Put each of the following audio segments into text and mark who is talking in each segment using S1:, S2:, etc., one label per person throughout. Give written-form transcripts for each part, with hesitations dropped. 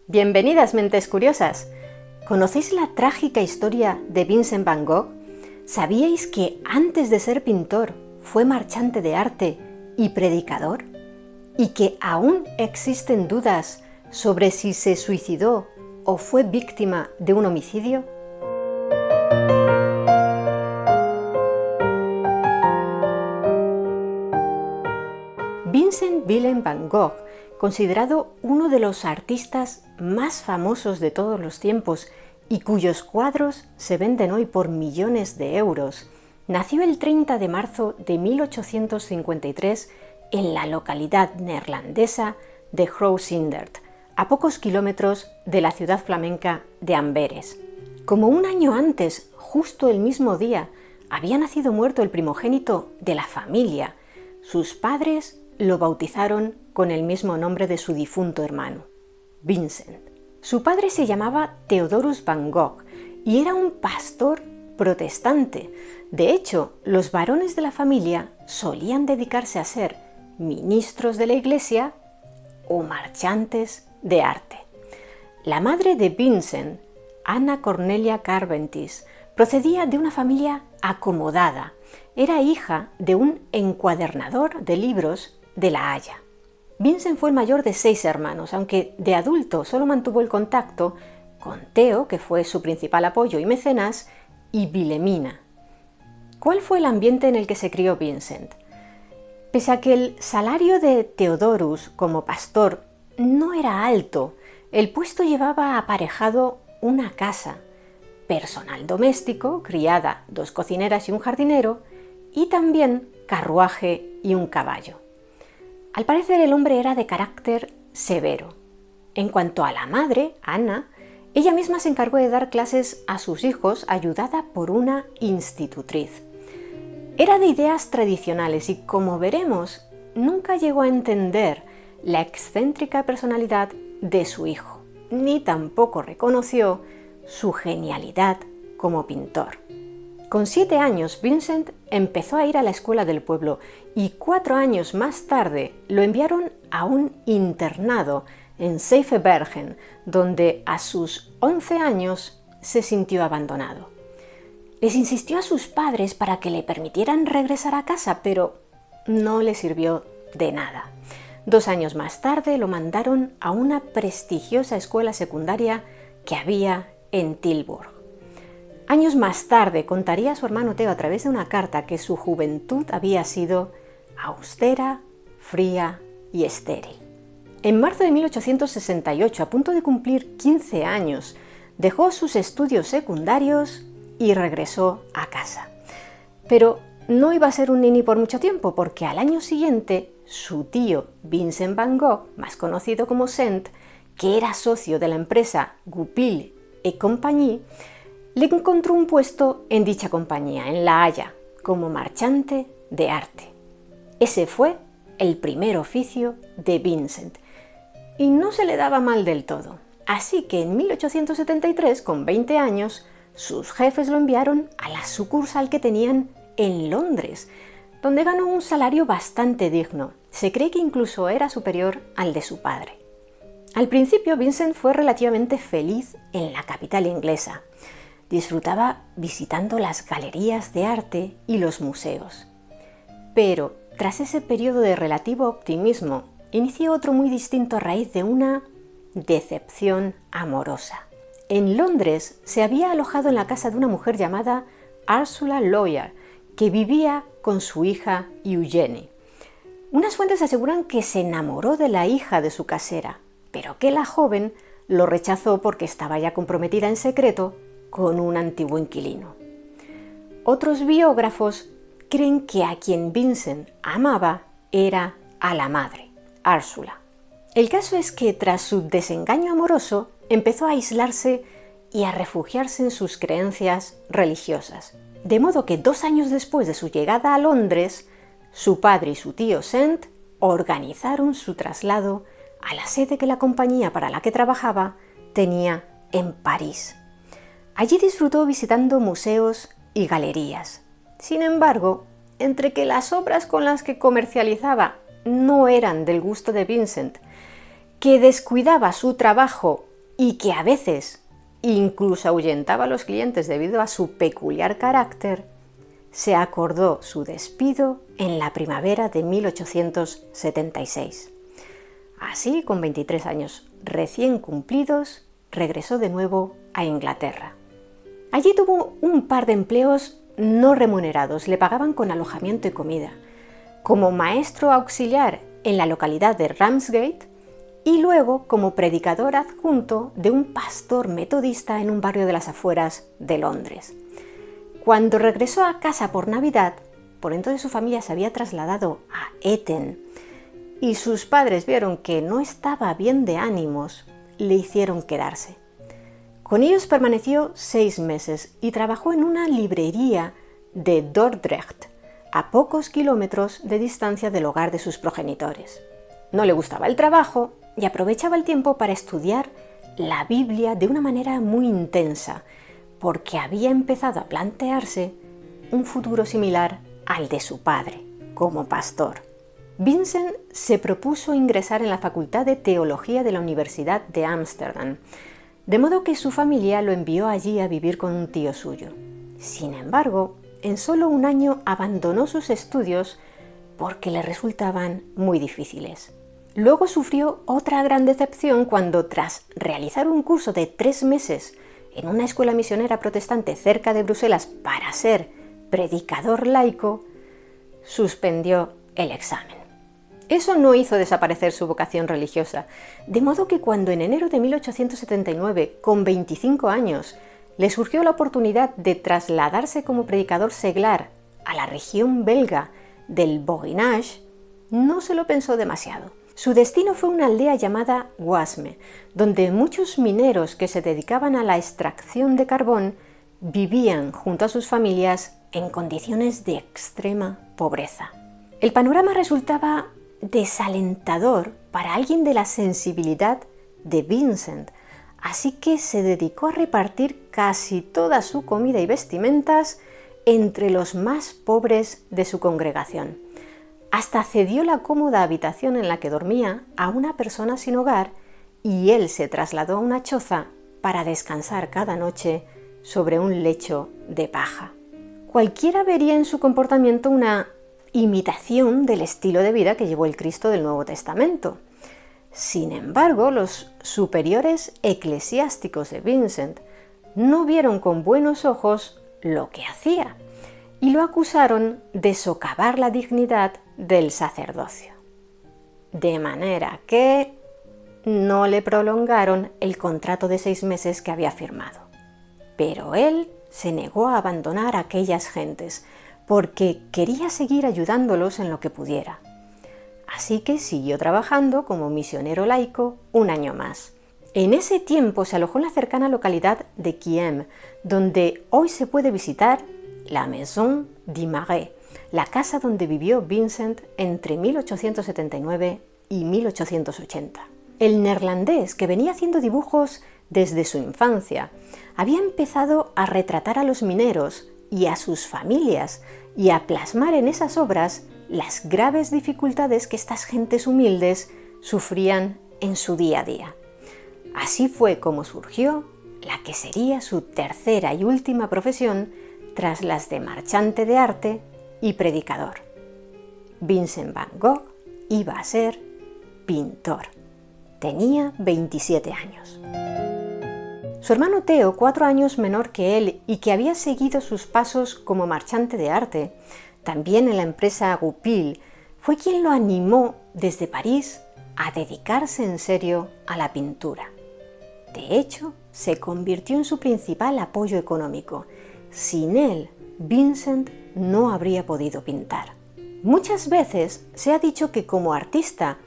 S1: Bienvenidas, mentes curiosas. ¿Conocéis la trágica historia de Vincent van Gogh? ¿Sabíais que antes de ser pintor fue marchante de arte y predicador? ¿Y que aún existen dudas sobre si se suicidó o fue víctima de un homicidio? Vincent Willem van Gogh, considerado uno de los artistas más famosos de todos los tiempos y cuyos cuadros se venden hoy por millones de euros, nació el 30 de marzo de 1853 en la localidad neerlandesa de Groot-Zindert, a pocos kilómetros de la ciudad flamenca de Amberes. Como un año antes, justo el mismo día, había nacido muerto el primogénito de la familia. Sus padres lo bautizaron con el mismo nombre de su difunto hermano, Vincent. Su padre se llamaba Theodorus van Gogh y era un pastor protestante. De hecho, los varones de la familia solían dedicarse a ser ministros de la iglesia o marchantes de arte. La madre de Vincent, Anna Cornelia Carventis, procedía de una familia acomodada. Era hija de un encuadernador de libros de La Haya. Vincent fue el mayor de 6 hermanos, aunque de adulto solo mantuvo el contacto con Theo, que fue su principal apoyo y mecenas, y Wilhelmina. ¿Cuál fue el ambiente en el que se crió Vincent? Pese a que el salario de Theodorus como pastor no era alto, el puesto llevaba aparejado una casa, personal doméstico, criada, 2 cocineras y un jardinero, y también carruaje y un caballo. Al parecer el hombre era de carácter severo. En cuanto a la madre, Anna, ella misma se encargó de dar clases a sus hijos ayudada por una institutriz. Era de ideas tradicionales y, como veremos, nunca llegó a entender la excéntrica personalidad de su hijo, ni tampoco reconoció su genialidad como pintor. Con 7 años, Vincent empezó a ir a la escuela del pueblo y 4 años más tarde lo enviaron a un internado en Zevenbergen, donde a sus 11 años se sintió abandonado. Les insistió a sus padres para que le permitieran regresar a casa, pero no le sirvió de nada. 2 años más tarde lo mandaron a una prestigiosa escuela secundaria que había en Tilburg. Años más tarde contaría a su hermano Theo a través de una carta que su juventud había sido austera, fría y estéril. En marzo de 1868, a punto de cumplir 15 años, dejó sus estudios secundarios y regresó a casa. Pero no iba a ser un nini por mucho tiempo, porque al año siguiente su tío Vincent van Gogh, más conocido como Sent, que era socio de la empresa Goupil et Compagnie, le encontró un puesto en dicha compañía, en La Haya, como marchante de arte. Ese fue el primer oficio de Vincent, y no se le daba mal del todo. Así que en 1873, con 20 años, sus jefes lo enviaron a la sucursal que tenían en Londres, donde ganó un salario bastante digno. Se cree que incluso era superior al de su padre. Al principio, Vincent fue relativamente feliz en la capital inglesa. Disfrutaba visitando las galerías de arte y los museos. Pero, tras ese periodo de relativo optimismo, inició otro muy distinto a raíz de una decepción amorosa. En Londres se había alojado en la casa de una mujer llamada Ursula Lawyer, que vivía con su hija Eugenie. Unas fuentes aseguran que se enamoró de la hija de su casera, pero que la joven lo rechazó porque estaba ya comprometida en secreto con un antiguo inquilino. Otros biógrafos creen que a quien Vincent amaba era a la madre, Ursula. El caso es que tras su desengaño amoroso empezó a aislarse y a refugiarse en sus creencias religiosas. De modo que 2 años después de su llegada a Londres, su padre y su tío Sent organizaron su traslado a la sede que la compañía para la que trabajaba tenía en París. Allí disfrutó visitando museos y galerías. Sin embargo, entre que las obras con las que comercializaba no eran del gusto de Vincent, que descuidaba su trabajo y que a veces incluso ahuyentaba a los clientes debido a su peculiar carácter, se acordó su despido en la primavera de 1876. Así, con 23 años recién cumplidos, regresó de nuevo a Inglaterra. Allí tuvo un par de empleos no remunerados, le pagaban con alojamiento y comida, como maestro auxiliar en la localidad de Ramsgate y luego como predicador adjunto de un pastor metodista en un barrio de las afueras de Londres. Cuando regresó a casa por Navidad, por entonces su familia se había trasladado a Eton y sus padres vieron que no estaba bien de ánimos, le hicieron quedarse. Con ellos permaneció 6 meses y trabajó en una librería de Dordrecht, a pocos kilómetros de distancia del hogar de sus progenitores. No le gustaba el trabajo y aprovechaba el tiempo para estudiar la Biblia de una manera muy intensa, porque había empezado a plantearse un futuro similar al de su padre, como pastor. Vincent se propuso ingresar en la Facultad de Teología de la Universidad de Ámsterdam, de modo que su familia lo envió allí a vivir con un tío suyo. Sin embargo, en solo un año abandonó sus estudios porque le resultaban muy difíciles. Luego sufrió otra gran decepción cuando, tras realizar un curso de 3 meses en una escuela misionera protestante cerca de Bruselas para ser predicador laico, suspendió el examen. Eso no hizo desaparecer su vocación religiosa, de modo que cuando en enero de 1879, con 25 años, le surgió la oportunidad de trasladarse como predicador seglar a la región belga del Borinage, no se lo pensó demasiado. Su destino fue una aldea llamada Guasme, donde muchos mineros que se dedicaban a la extracción de carbón vivían junto a sus familias en condiciones de extrema pobreza. El panorama resultaba desalentador para alguien de la sensibilidad de Vincent, así que se dedicó a repartir casi toda su comida y vestimentas entre los más pobres de su congregación. Hasta cedió la cómoda habitación en la que dormía a una persona sin hogar y él se trasladó a una choza para descansar cada noche sobre un lecho de paja. Cualquiera vería en su comportamiento una imitación del estilo de vida que llevó el Cristo del Nuevo Testamento. Sin embargo, los superiores eclesiásticos de Vincent no vieron con buenos ojos lo que hacía y lo acusaron de socavar la dignidad del sacerdocio. De manera que no le prolongaron el contrato de 6 meses que había firmado. Pero él se negó a abandonar a aquellas gentes porque quería seguir ayudándolos en lo que pudiera. Así que siguió trabajando como misionero laico un año más. En ese tiempo se alojó en la cercana localidad de Kiem, donde hoy se puede visitar la Maison du Marais, la casa donde vivió Vincent entre 1879 y 1880. El neerlandés, que venía haciendo dibujos desde su infancia, había empezado a retratar a los mineros y a sus familias y a plasmar en esas obras las graves dificultades que estas gentes humildes sufrían en su día a día. Así fue como surgió la que sería su tercera y última profesión tras las de marchante de arte y predicador. Vincent van Gogh iba a ser pintor. Tenía 27 años. Su hermano Theo, 4 años menor que él y que había seguido sus pasos como marchante de arte, también en la empresa Goupil, fue quien lo animó desde París a dedicarse en serio a la pintura. De hecho, se convirtió en su principal apoyo económico. Sin él, Vincent no habría podido pintar. Muchas veces se ha dicho que como artista,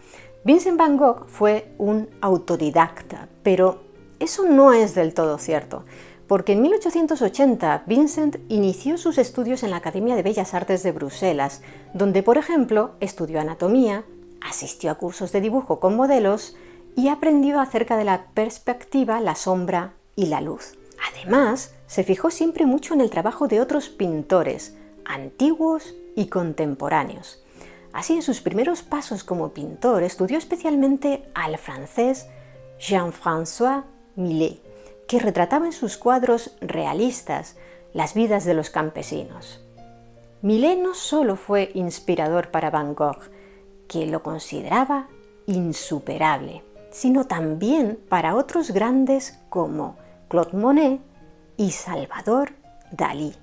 S1: Vincent van Gogh fue un autodidacta, pero eso no es del todo cierto, porque en 1880 Vincent inició sus estudios en la Academia de Bellas Artes de Bruselas, donde, por ejemplo, estudió anatomía, asistió a cursos de dibujo con modelos y aprendió acerca de la perspectiva, la sombra y la luz. Además, se fijó siempre mucho en el trabajo de otros pintores, antiguos y contemporáneos. Así, en sus primeros pasos como pintor, estudió especialmente al francés Jean-François Millet, que retrataba en sus cuadros realistas las vidas de los campesinos. Millet no solo fue inspirador para Van Gogh, que lo consideraba insuperable, sino también para otros grandes como Claude Monet y Salvador Dalí.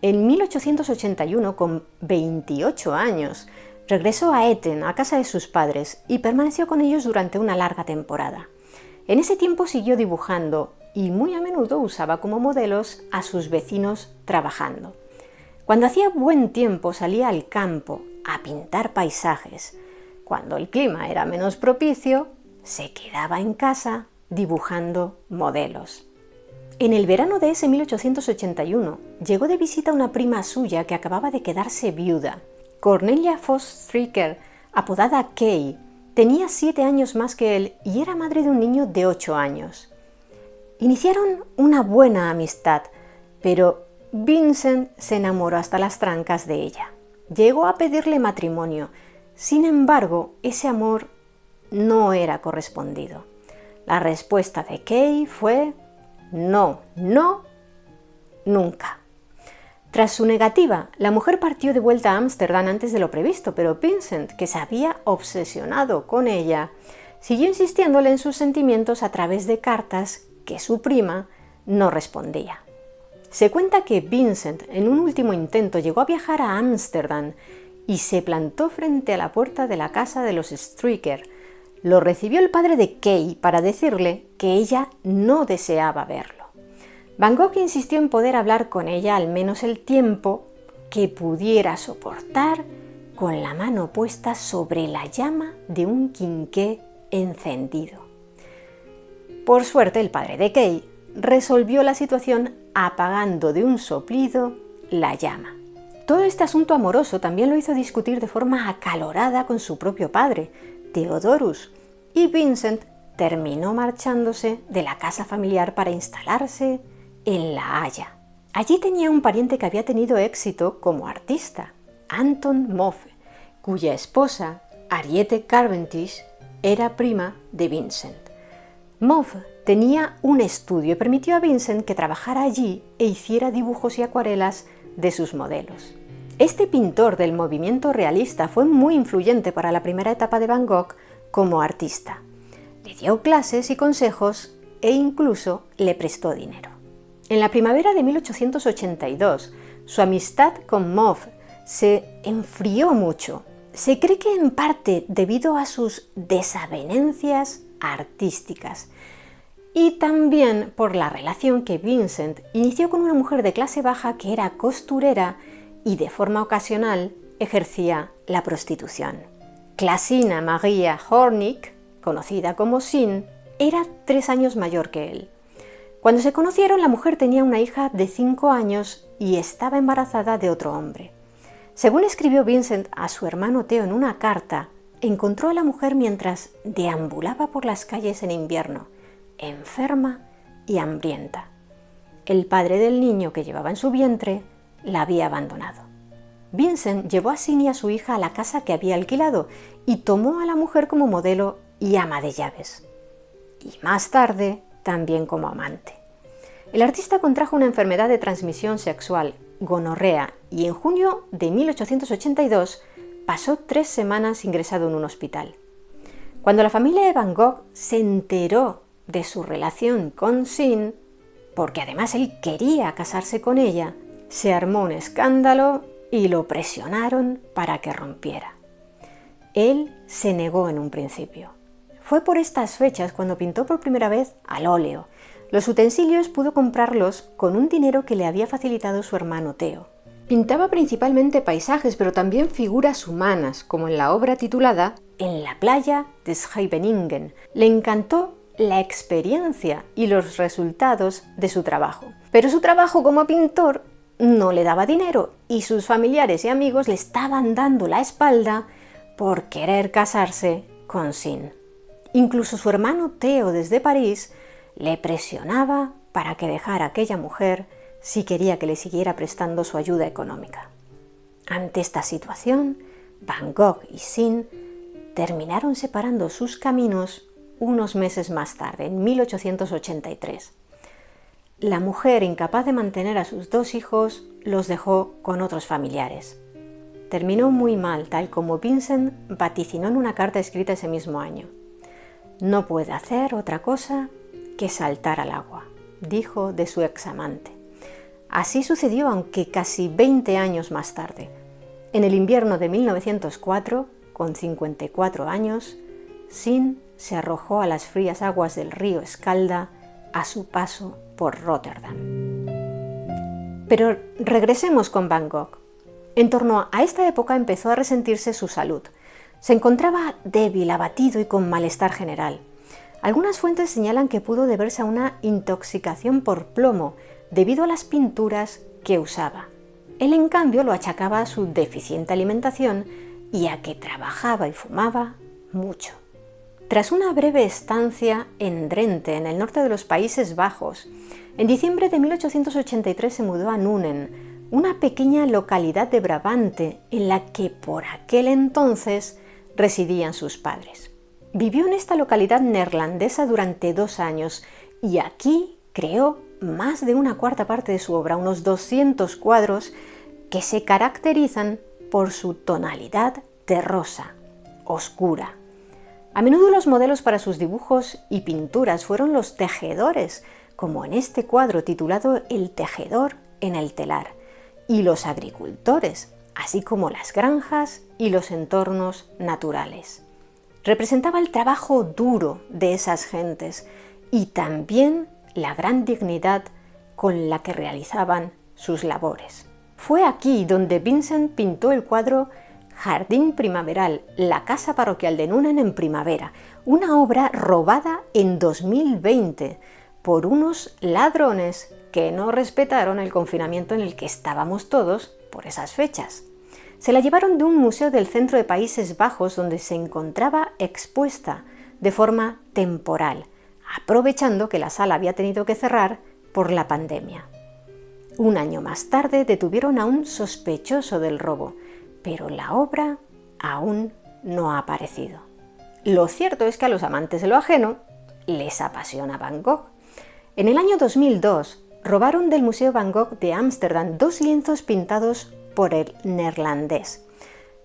S1: En 1881, con 28 años, regresó a Etten, a casa de sus padres, y permaneció con ellos durante una larga temporada. En ese tiempo siguió dibujando y muy a menudo usaba como modelos a sus vecinos trabajando. Cuando hacía buen tiempo salía al campo a pintar paisajes. Cuando el clima era menos propicio, se quedaba en casa dibujando modelos. En el verano de ese 1881 llegó de visita una prima suya que acababa de quedarse viuda. Cornelia Voss Stryker, apodada Kay, tenía 7 años más que él y era madre de un niño de 8 años. Iniciaron una buena amistad, pero Vincent se enamoró hasta las trancas de ella. Llegó a pedirle matrimonio. Sin embargo, ese amor no era correspondido. La respuesta de Kay fue no, no, nunca. Tras su negativa, la mujer partió de vuelta a Ámsterdam antes de lo previsto, pero Vincent, que se había obsesionado con ella, siguió insistiéndole en sus sentimientos a través de cartas que su prima no respondía. Se cuenta que Vincent, en un último intento, llegó a viajar a Ámsterdam y se plantó frente a la puerta de la casa de los Stryker. Lo recibió el padre de Kay para decirle que ella no deseaba verlo. Van Gogh insistió en poder hablar con ella al menos el tiempo que pudiera soportar con la mano puesta sobre la llama de un quinqué encendido. Por suerte, el padre de Kay resolvió la situación apagando de un soplido la llama. Todo este asunto amoroso también lo hizo discutir de forma acalorada con su propio padre, Theodorus, y Vincent terminó marchándose de la casa familiar para instalarse en La Haya. Allí tenía un pariente que había tenido éxito como artista, Anton Moffe, cuya esposa, Harriet Cavendish, era prima de Vincent. Moffe tenía un estudio y permitió a Vincent que trabajara allí e hiciera dibujos y acuarelas de sus modelos. Este pintor del movimiento realista fue muy influyente para la primera etapa de Van Gogh como artista. Le dio clases y consejos e incluso le prestó dinero. En la primavera de 1882, su amistad con Moffe se enfrió mucho. Se cree que en parte debido a sus desavenencias artísticas y también por la relación que Vincent inició con una mujer de clase baja que era costurera y de forma ocasional ejercía la prostitución. Clasina Maria Hornig, conocida como Sin, era 3 años mayor que él. Cuando se conocieron, la mujer tenía una hija de 5 años y estaba embarazada de otro hombre. Según escribió Vincent a su hermano Theo en una carta, encontró a la mujer mientras deambulaba por las calles en invierno, enferma y hambrienta. El padre del niño que llevaba en su vientre la había abandonado. Vincent llevó a Sin y a su hija a la casa que había alquilado y tomó a la mujer como modelo y ama de llaves. Y más tarde, también como amante. El artista contrajo una enfermedad de transmisión sexual, gonorrea, y en junio de 1882 pasó 3 semanas ingresado en un hospital. Cuando la familia de Van Gogh se enteró de su relación con Sin, porque además él quería casarse con ella, se armó un escándalo y lo presionaron para que rompiera. Él se negó en un principio. Fue por estas fechas cuando pintó por primera vez al óleo. Los utensilios pudo comprarlos con un dinero que le había facilitado su hermano Theo. Pintaba principalmente paisajes, pero también figuras humanas, como en la obra titulada En la playa de Scheveningen. Le encantó la experiencia y los resultados de su trabajo. Pero su trabajo como pintor no le daba dinero y sus familiares y amigos le estaban dando la espalda por querer casarse con Sin. Incluso su hermano Theo desde París le presionaba para que dejara a aquella mujer si quería que le siguiera prestando su ayuda económica. Ante esta situación, Van Gogh y Sin terminaron separando sus caminos unos meses más tarde, en 1883. La mujer, incapaz de mantener a sus 2 hijos, los dejó con otros familiares. Terminó muy mal, tal como Vincent vaticinó en una carta escrita ese mismo año. «No puede hacer otra cosa que saltar al agua», dijo de su examante. Así sucedió, aunque casi 20 años más tarde. En el invierno de 1904, con 54 años, Sin se arrojó a las frías aguas del río Escalda a su paso por Róterdam. Pero regresemos con Van Gogh. En torno a esta época empezó a resentirse su salud. Se encontraba débil, abatido y con malestar general. Algunas fuentes señalan que pudo deberse a una intoxicación por plomo debido a las pinturas que usaba. Él, en cambio, lo achacaba a su deficiente alimentación y a que trabajaba y fumaba mucho. Tras una breve estancia en Drenthe, en el norte de los Países Bajos, en diciembre de 1883 se mudó a Nuenen, una pequeña localidad de Brabante en la que por aquel entonces residían sus padres. Vivió en esta localidad neerlandesa durante 2 años y aquí creó más de una cuarta parte de su obra, unos 200 cuadros que se caracterizan por su tonalidad terrosa, oscura. A menudo los modelos para sus dibujos y pinturas fueron los tejedores, como en este cuadro titulado El tejedor en el telar, y los agricultores, así como las granjas y los entornos naturales. Representaba el trabajo duro de esas gentes y también la gran dignidad con la que realizaban sus labores. Fue aquí donde Vincent pintó el cuadro Jardín primaveral, la casa parroquial de Nuenen en primavera, una obra robada en 2020 por unos ladrones que no respetaron el confinamiento en el que estábamos todos por esas fechas. Se la llevaron de un museo del centro de Países Bajos donde se encontraba expuesta de forma temporal, aprovechando que la sala había tenido que cerrar por la pandemia. Un año más tarde detuvieron a un sospechoso del robo, pero la obra aún no ha aparecido. Lo cierto es que a los amantes de lo ajeno les apasiona Van Gogh. En el año 2002 robaron del Museo Van Gogh de Ámsterdam 2 lienzos pintados por el neerlandés.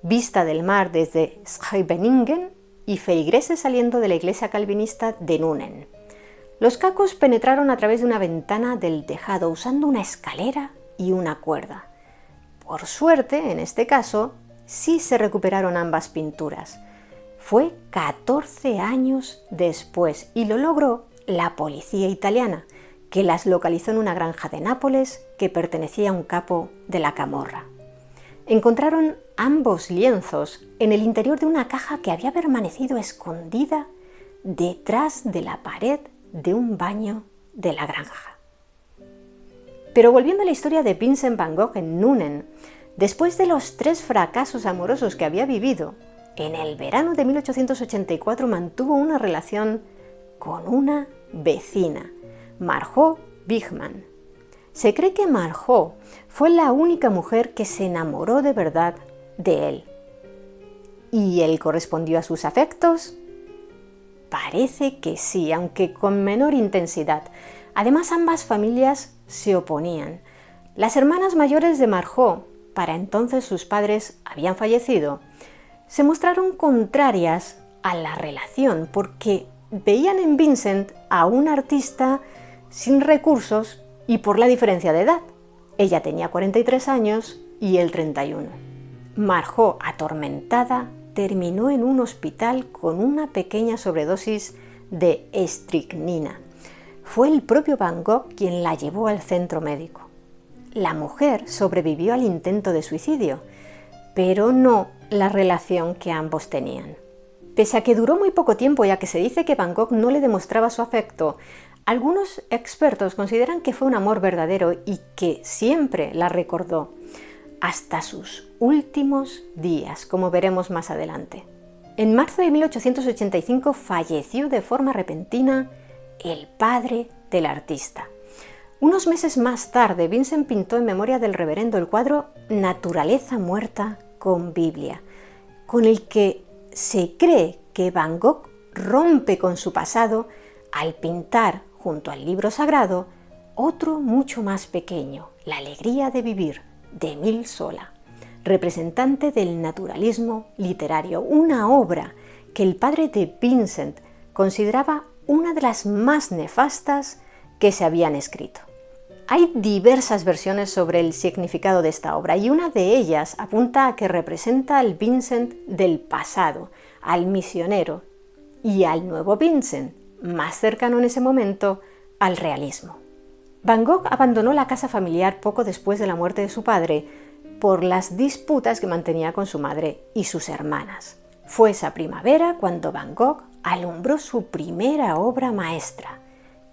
S1: Vista del mar desde Scheveningen y feligreses saliendo de la iglesia calvinista de Nuenen. Los cacos penetraron a través de una ventana del tejado usando una escalera y una cuerda. Por suerte, en este caso, sí se recuperaron ambas pinturas. Fue 14 años después y lo logró la policía italiana, que las localizó en una granja de Nápoles que pertenecía a un capo de la camorra. Encontraron ambos lienzos en el interior de una caja que había permanecido escondida detrás de la pared de un baño de la granja. Pero volviendo a la historia de Vincent Van Gogh en Nuenen, después de los 3 fracasos amorosos que había vivido, en el verano de 1884 mantuvo una relación con una vecina, Margot Bigman. Se cree que Margot fue la única mujer que se enamoró de verdad de él. ¿Y él correspondió a sus afectos? Parece que sí, aunque con menor intensidad. Además, ambas familias se oponían. Las hermanas mayores de Margot, para entonces sus padres habían fallecido, se mostraron contrarias a la relación porque veían en Vincent a un artista sin recursos y por la diferencia de edad. Ella tenía 43 años y él 31. Margot, atormentada, terminó en un hospital con una pequeña sobredosis de estricnina. Fue el propio Van Gogh quien la llevó al centro médico. La mujer sobrevivió al intento de suicidio, pero no la relación que ambos tenían. Pese a que duró muy poco tiempo, ya que se dice que Van Gogh no le demostraba su afecto, algunos expertos consideran que fue un amor verdadero y que siempre la recordó, hasta sus últimos días, como veremos más adelante. En marzo de 1885 falleció de forma repentina el padre del artista. Unos meses más tarde, Vincent pintó en memoria del reverendo el cuadro Naturaleza muerta con Biblia, con el que se cree que Van Gogh rompe con su pasado al pintar, junto al libro sagrado, otro mucho más pequeño, La alegría de vivir, de Émile Zola, representante del naturalismo literario, una obra que el padre de Vincent consideraba una de las más nefastas que se habían escrito. Hay diversas versiones sobre el significado de esta obra y una de ellas apunta a que representa al Vincent del pasado, al misionero, y al nuevo Vincent, más cercano en ese momento al realismo. Van Gogh abandonó la casa familiar poco después de la muerte de su padre por las disputas que mantenía con su madre y sus hermanas. Fue esa primavera cuando Van Gogh alumbró su primera obra maestra,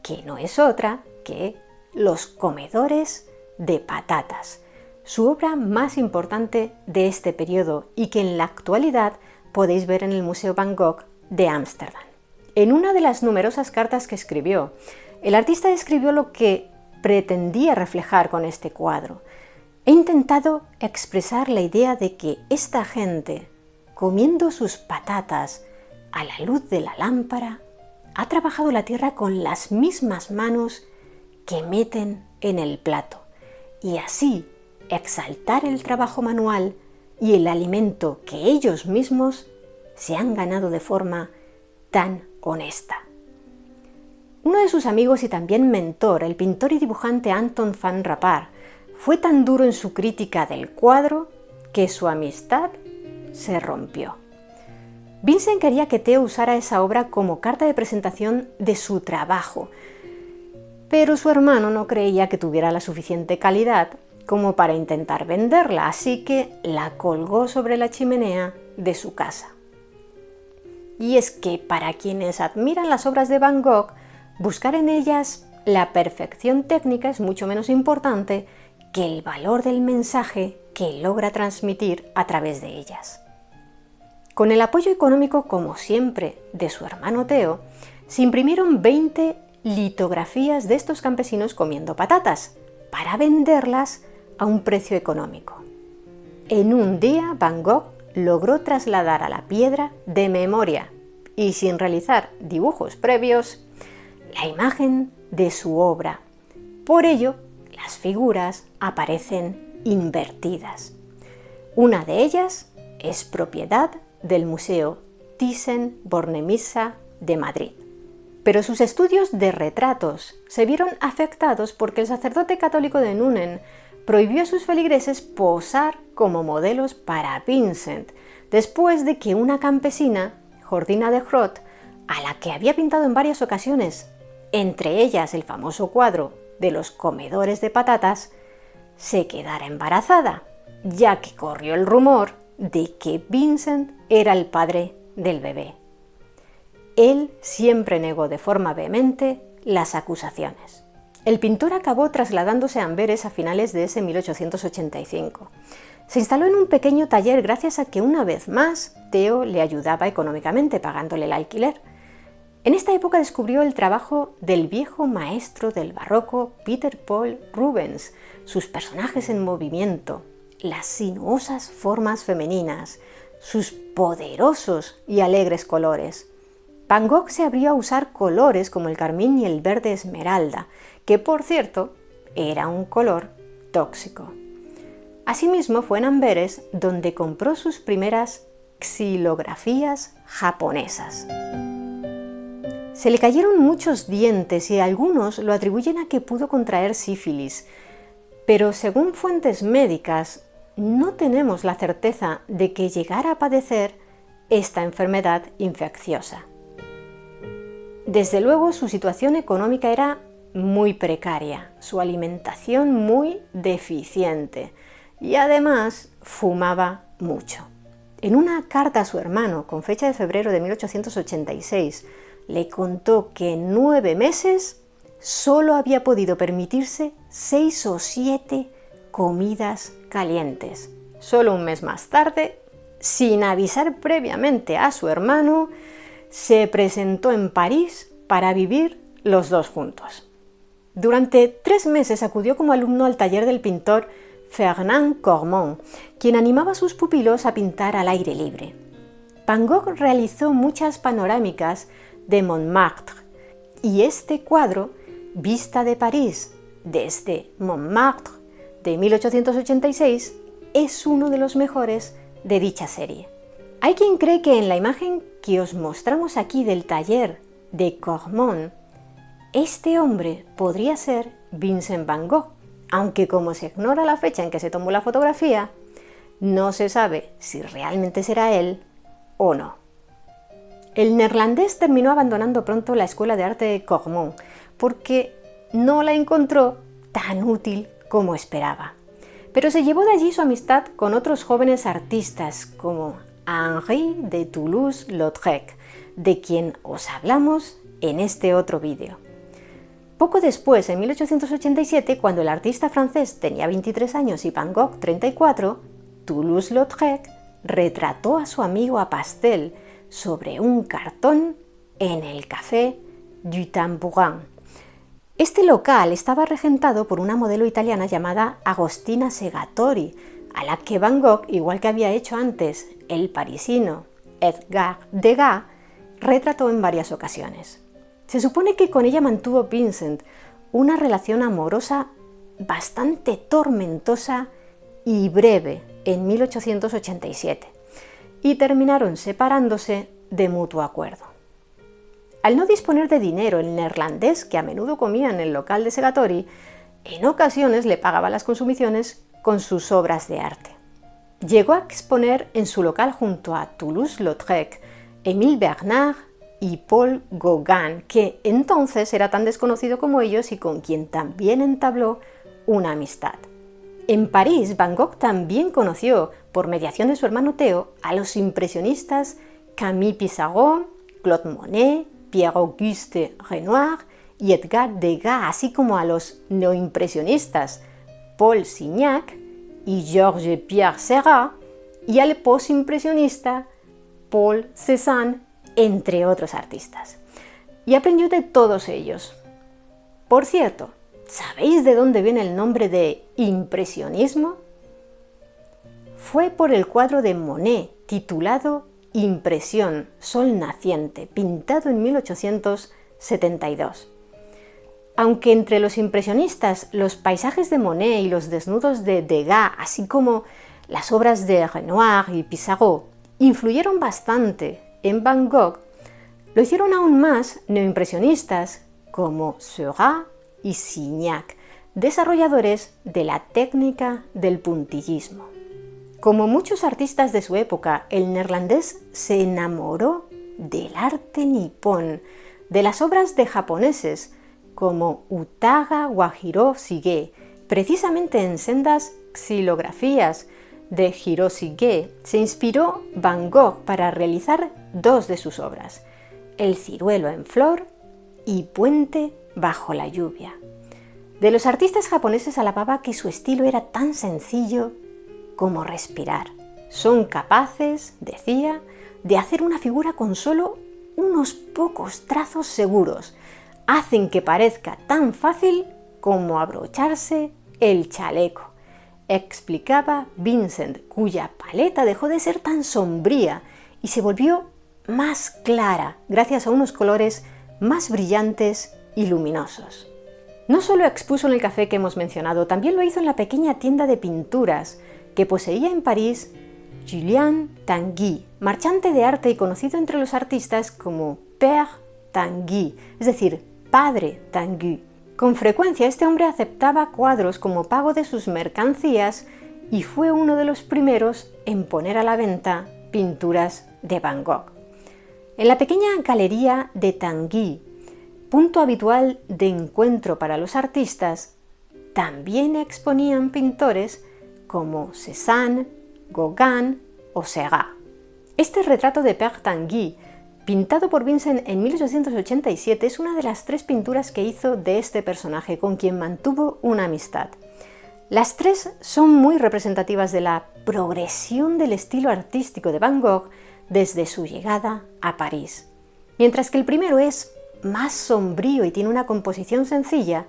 S1: que no es otra que Los comedores de patatas, su obra más importante de este periodo y que en la actualidad podéis ver en el Museo Van Gogh de Ámsterdam. En una de las numerosas cartas que escribió, el artista describió lo que pretendía reflejar con este cuadro. He intentado expresar la idea de que esta gente, comiendo sus patatas a la luz de la lámpara, ha trabajado la tierra con las mismas manos que meten en el plato, y así exaltar el trabajo manual y el alimento que ellos mismos se han ganado de forma tan honesta. Uno de sus amigos y también mentor, el pintor y dibujante Anton van Rappard, fue tan duro en su crítica del cuadro que su amistad se rompió. Vincent quería que Theo usara esa obra como carta de presentación de su trabajo, pero su hermano no creía que tuviera la suficiente calidad como para intentar venderla, así que la colgó sobre la chimenea de su casa. Y es que para quienes admiran las obras de Van Gogh, buscar en ellas la perfección técnica es mucho menos importante que el valor del mensaje que logra transmitir a través de ellas. Con el apoyo económico, como siempre, de su hermano Theo, se imprimieron 20 litografías de estos campesinos comiendo patatas para venderlas a un precio económico. En un día, Van Gogh logró trasladar a la piedra de memoria y sin realizar dibujos previos la imagen de su obra. Por ello, las figuras aparecen invertidas. Una de ellas es propiedad del Museo Thyssen-Bornemisza de Madrid. Pero sus estudios de retratos se vieron afectados porque el sacerdote católico de Nuenen prohibió a sus feligreses posar como modelos para Vincent, después de que una campesina, Jordina de Groot, a la que había pintado en varias ocasiones, entre ellas el famoso cuadro de los comedores de patatas, se quedara embarazada, ya que corrió el rumor de que Vincent era el padre del bebé. Él siempre negó de forma vehemente las acusaciones. El pintor acabó trasladándose a Amberes a finales de ese 1885. Se instaló en un pequeño taller gracias a que una vez más Theo le ayudaba económicamente pagándole el alquiler. En esta época descubrió el trabajo del viejo maestro del barroco Peter Paul Rubens, sus personajes en movimiento, las sinuosas formas femeninas, sus poderosos y alegres colores. Van Gogh se abrió a usar colores como el carmín y el verde esmeralda, que por cierto era un color tóxico. Asimismo fue en Amberes donde compró sus primeras xilografías japonesas. Se le cayeron muchos dientes y algunos lo atribuyen a que pudo contraer sífilis, pero según fuentes médicas no tenemos la certeza de que llegara a padecer esta enfermedad infecciosa. Desde luego su situación económica era muy precaria, su alimentación muy deficiente y además fumaba mucho. En una carta a su hermano con fecha de febrero de 1886 le contó que en 9 meses solo había podido permitirse 6 o 7 comidas calientes. Solo un mes más tarde, sin avisar previamente a su hermano, se presentó en París para vivir los dos juntos. Durante 3 meses acudió como alumno al taller del pintor Fernand Cormon, quien animaba a sus pupilos a pintar al aire libre. Van Gogh realizó muchas panorámicas de Montmartre y este cuadro, Vista de París desde Montmartre, de 1886, es uno de los mejores de dicha serie. Hay quien cree que en la imagen que os mostramos aquí del taller de Cormont, este hombre podría ser Vincent Van Gogh, aunque como se ignora la fecha en que se tomó la fotografía, no se sabe si realmente será él o no. El neerlandés terminó abandonando pronto la Escuela de Arte de Cormont porque no la encontró tan útil como esperaba. Pero se llevó de allí su amistad con otros jóvenes artistas como Henri de Toulouse-Lautrec, de quien os hablamos en este otro vídeo. Poco después, en 1887, cuando el artista francés tenía 23 años y Van Gogh 34, Toulouse-Lautrec retrató a su amigo a pastel sobre un cartón en el Café du Tambourin. Este local estaba regentado por una modelo italiana llamada Agostina Segatori, a la que Van Gogh, igual que había hecho antes el parisino Edgar Degas, retrató en varias ocasiones. Se supone que con ella mantuvo Vincent una relación amorosa bastante tormentosa y breve en 1887 y terminaron separándose de mutuo acuerdo. Al no disponer de dinero, el neerlandés, que a menudo comía en el local de Segatori, en ocasiones le pagaba las consumiciones con sus obras de arte. Llegó a exponer en su local junto a Toulouse-Lautrec, Émile Bernard y Paul Gauguin, que entonces era tan desconocido como ellos y con quien también entabló una amistad. En París, Van Gogh también conoció, por mediación de su hermano Theo, a los impresionistas Camille Pissarro, Claude Monet, Pierre-Auguste Renoir y Edgar Degas, así como a los neoimpresionistas Paul Signac y Georges-Pierre Seurat y al postimpresionista Paul Cézanne, entre otros artistas. Y aprendió de todos ellos. Por cierto, ¿sabéis de dónde viene el nombre de impresionismo? Fue por el cuadro de Monet titulado Impresión, Sol Naciente, pintado en 1872. Aunque entre los impresionistas los paisajes de Monet y los desnudos de Degas, así como las obras de Renoir y Pissarro, influyeron bastante en Van Gogh, lo hicieron aún más neoimpresionistas como Seurat y Signac, desarrolladores de la técnica del puntillismo. Como muchos artistas de su época, el neerlandés se enamoró del arte nipón, de las obras de japoneses como Utaga Wajiro-Shige. Precisamente en sendas xilografías de Hiroshige se inspiró Van Gogh para realizar dos de sus obras, El ciruelo en flor y Puente bajo la lluvia. De los artistas japoneses alababa que su estilo era tan sencillo como respirar. Son capaces, decía, de hacer una figura con solo unos pocos trazos seguros. Hacen que parezca tan fácil como abrocharse el chaleco, explicaba Vincent, cuya paleta dejó de ser tan sombría y se volvió más clara gracias a unos colores más brillantes y luminosos. No solo expuso en el café que hemos mencionado, también lo hizo en la pequeña tienda de pinturas que poseía en París Julien Tanguy, marchante de arte y conocido entre los artistas como Père Tanguy, es decir, Padre Tanguy. Con frecuencia este hombre aceptaba cuadros como pago de sus mercancías y fue uno de los primeros en poner a la venta pinturas de Van Gogh. En la pequeña galería de Tanguy, punto habitual de encuentro para los artistas, también exponían pintores como Cézanne, Gauguin o Seurat. Este retrato de Père Tanguy, pintado por Vincent en 1887, es una de las tres pinturas que hizo de este personaje, con quien mantuvo una amistad. Las tres son muy representativas de la progresión del estilo artístico de Van Gogh desde su llegada a París. Mientras que el primero es más sombrío y tiene una composición sencilla,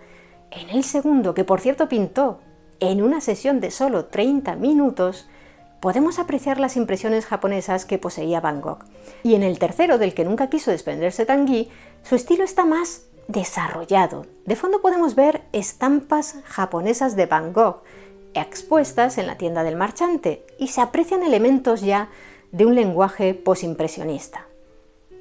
S1: en el segundo, que por cierto pintó en una sesión de solo 30 minutos, podemos apreciar las impresiones japonesas que poseía Van Gogh. Y en el tercero, del que nunca quiso desprenderse Tanguy, su estilo está más desarrollado. De fondo podemos ver estampas japonesas de Van Gogh expuestas en la tienda del marchante y se aprecian elementos ya de un lenguaje posimpresionista.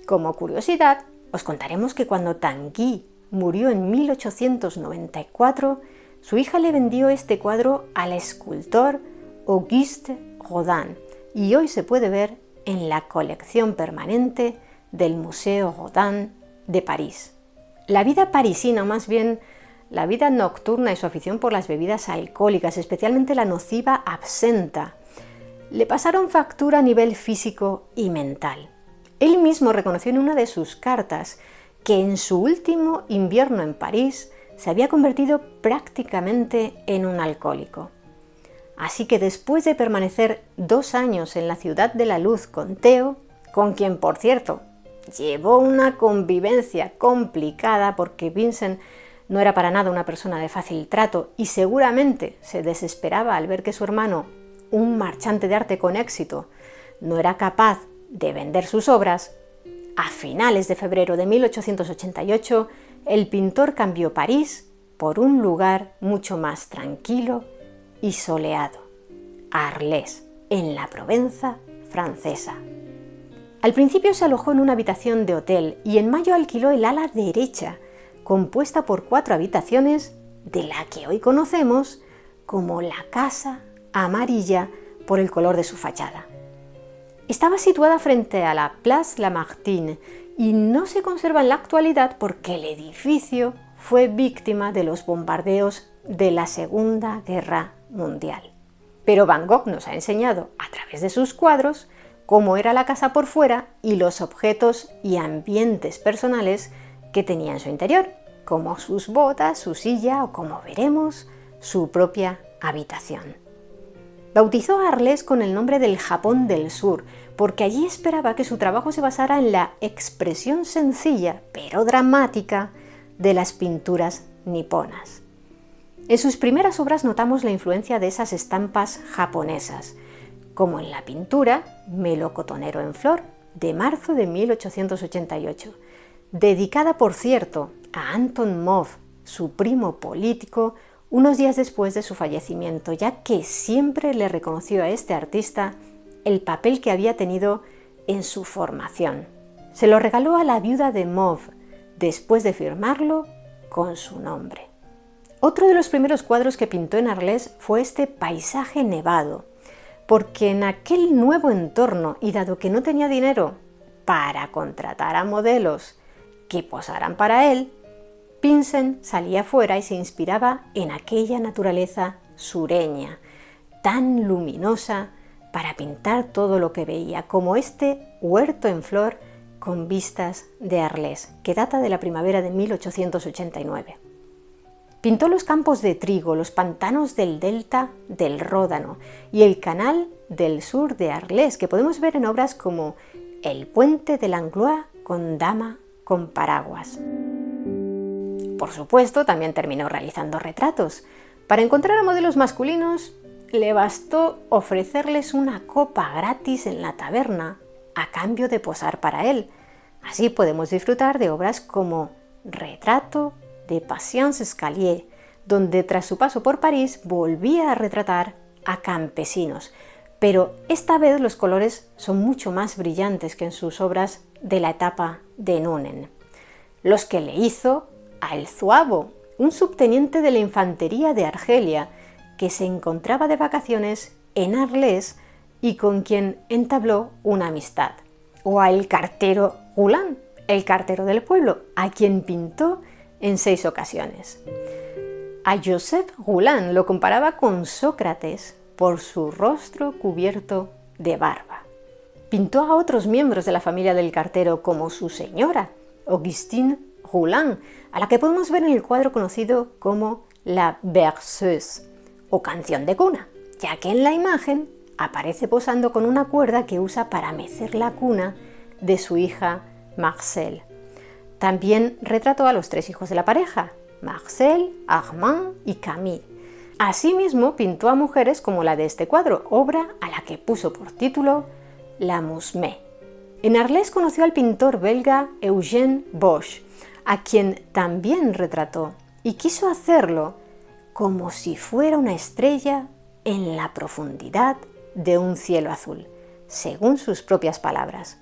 S1: Como curiosidad, os contaremos que cuando Tanguy murió en 1894, su hija le vendió este cuadro al escultor Auguste Rodin y hoy se puede ver en la colección permanente del Museo Rodin de París. La vida parisina, o más bien la vida nocturna y su afición por las bebidas alcohólicas, especialmente la nociva absenta, le pasaron factura a nivel físico y mental. Él mismo reconoció en una de sus cartas que en su último invierno en París se había convertido prácticamente en un alcohólico. Así que después de permanecer 2 años en la Ciudad de la Luz con Theo, con quien, por cierto, llevó una convivencia complicada porque Vincent no era para nada una persona de fácil trato y seguramente se desesperaba al ver que su hermano, un marchante de arte con éxito, no era capaz de vender sus obras, a finales de febrero de 1888 el pintor cambió París por un lugar mucho más tranquilo y soleado, Arles, en la Provenza francesa. Al principio se alojó en una habitación de hotel y en mayo alquiló el ala derecha, compuesta por 4 habitaciones, de la que hoy conocemos como la Casa Amarilla por el color de su fachada. Estaba situada frente a la Place Lamartine y no se conserva en la actualidad porque el edificio fue víctima de los bombardeos de la Segunda Guerra Mundial. Pero Van Gogh nos ha enseñado a través de sus cuadros cómo era la casa por fuera y los objetos y ambientes personales que tenía en su interior, como sus botas, su silla o, como veremos, su propia habitación. Bautizó a Arles con el nombre del Japón del Sur, porque allí esperaba que su trabajo se basara en la expresión sencilla, pero dramática, de las pinturas niponas. En sus primeras obras notamos la influencia de esas estampas japonesas, como en la pintura Melocotonero en flor, de marzo de 1888, dedicada, por cierto, a Anton Mauve, su primo político, unos días después de su fallecimiento, ya que siempre le reconoció a este artista el papel que había tenido en su formación. Se lo regaló a la viuda de Mauve, después de firmarlo con su nombre. Otro de los primeros cuadros que pintó en Arles fue este paisaje nevado, porque en aquel nuevo entorno, y dado que no tenía dinero para contratar a modelos que posaran para él, Vincent salía fuera y se inspiraba en aquella naturaleza sureña, tan luminosa, para pintar todo lo que veía, como este huerto en flor con vistas de Arles, que data de la primavera de 1889. Pintó los campos de trigo, los pantanos del delta del Ródano y el canal del sur de Arles, que podemos ver en obras como El puente de Langlois con dama con paraguas. Por supuesto, también terminó realizando retratos. Para encontrar a modelos masculinos, le bastó ofrecerles una copa gratis en la taberna a cambio de posar para él. Así podemos disfrutar de obras como Retrato de Patience Escalier, donde tras su paso por París volvía a retratar a campesinos, pero esta vez los colores son mucho más brillantes que en sus obras de la etapa de Nuenen. Los que le hizo a El Zuavo, un subteniente de la infantería de Argelia que se encontraba de vacaciones en Arles y con quien entabló una amistad. O a el cartero Roulin, el cartero del pueblo, a quien pintó en 6 ocasiones. A Joseph Roulin lo comparaba con Sócrates por su rostro cubierto de barba. Pintó a otros miembros de la familia del cartero como su señora, Augustine Roulin, a la que podemos ver en el cuadro conocido como La Berceuse, o canción de cuna, ya que en la imagen aparece posando con una cuerda que usa para mecer la cuna de su hija Marcel. También retrató a los 3 hijos de la pareja, Marcel, Armand y Camille, Asimismo, pintó a mujeres como la de este cuadro, obra a la que puso por título La Musmé. En Arles conoció al pintor belga Eugène Bosch, a quien también retrató, y quiso hacerlo como si fuera una estrella en la profundidad de un cielo azul, según sus propias palabras.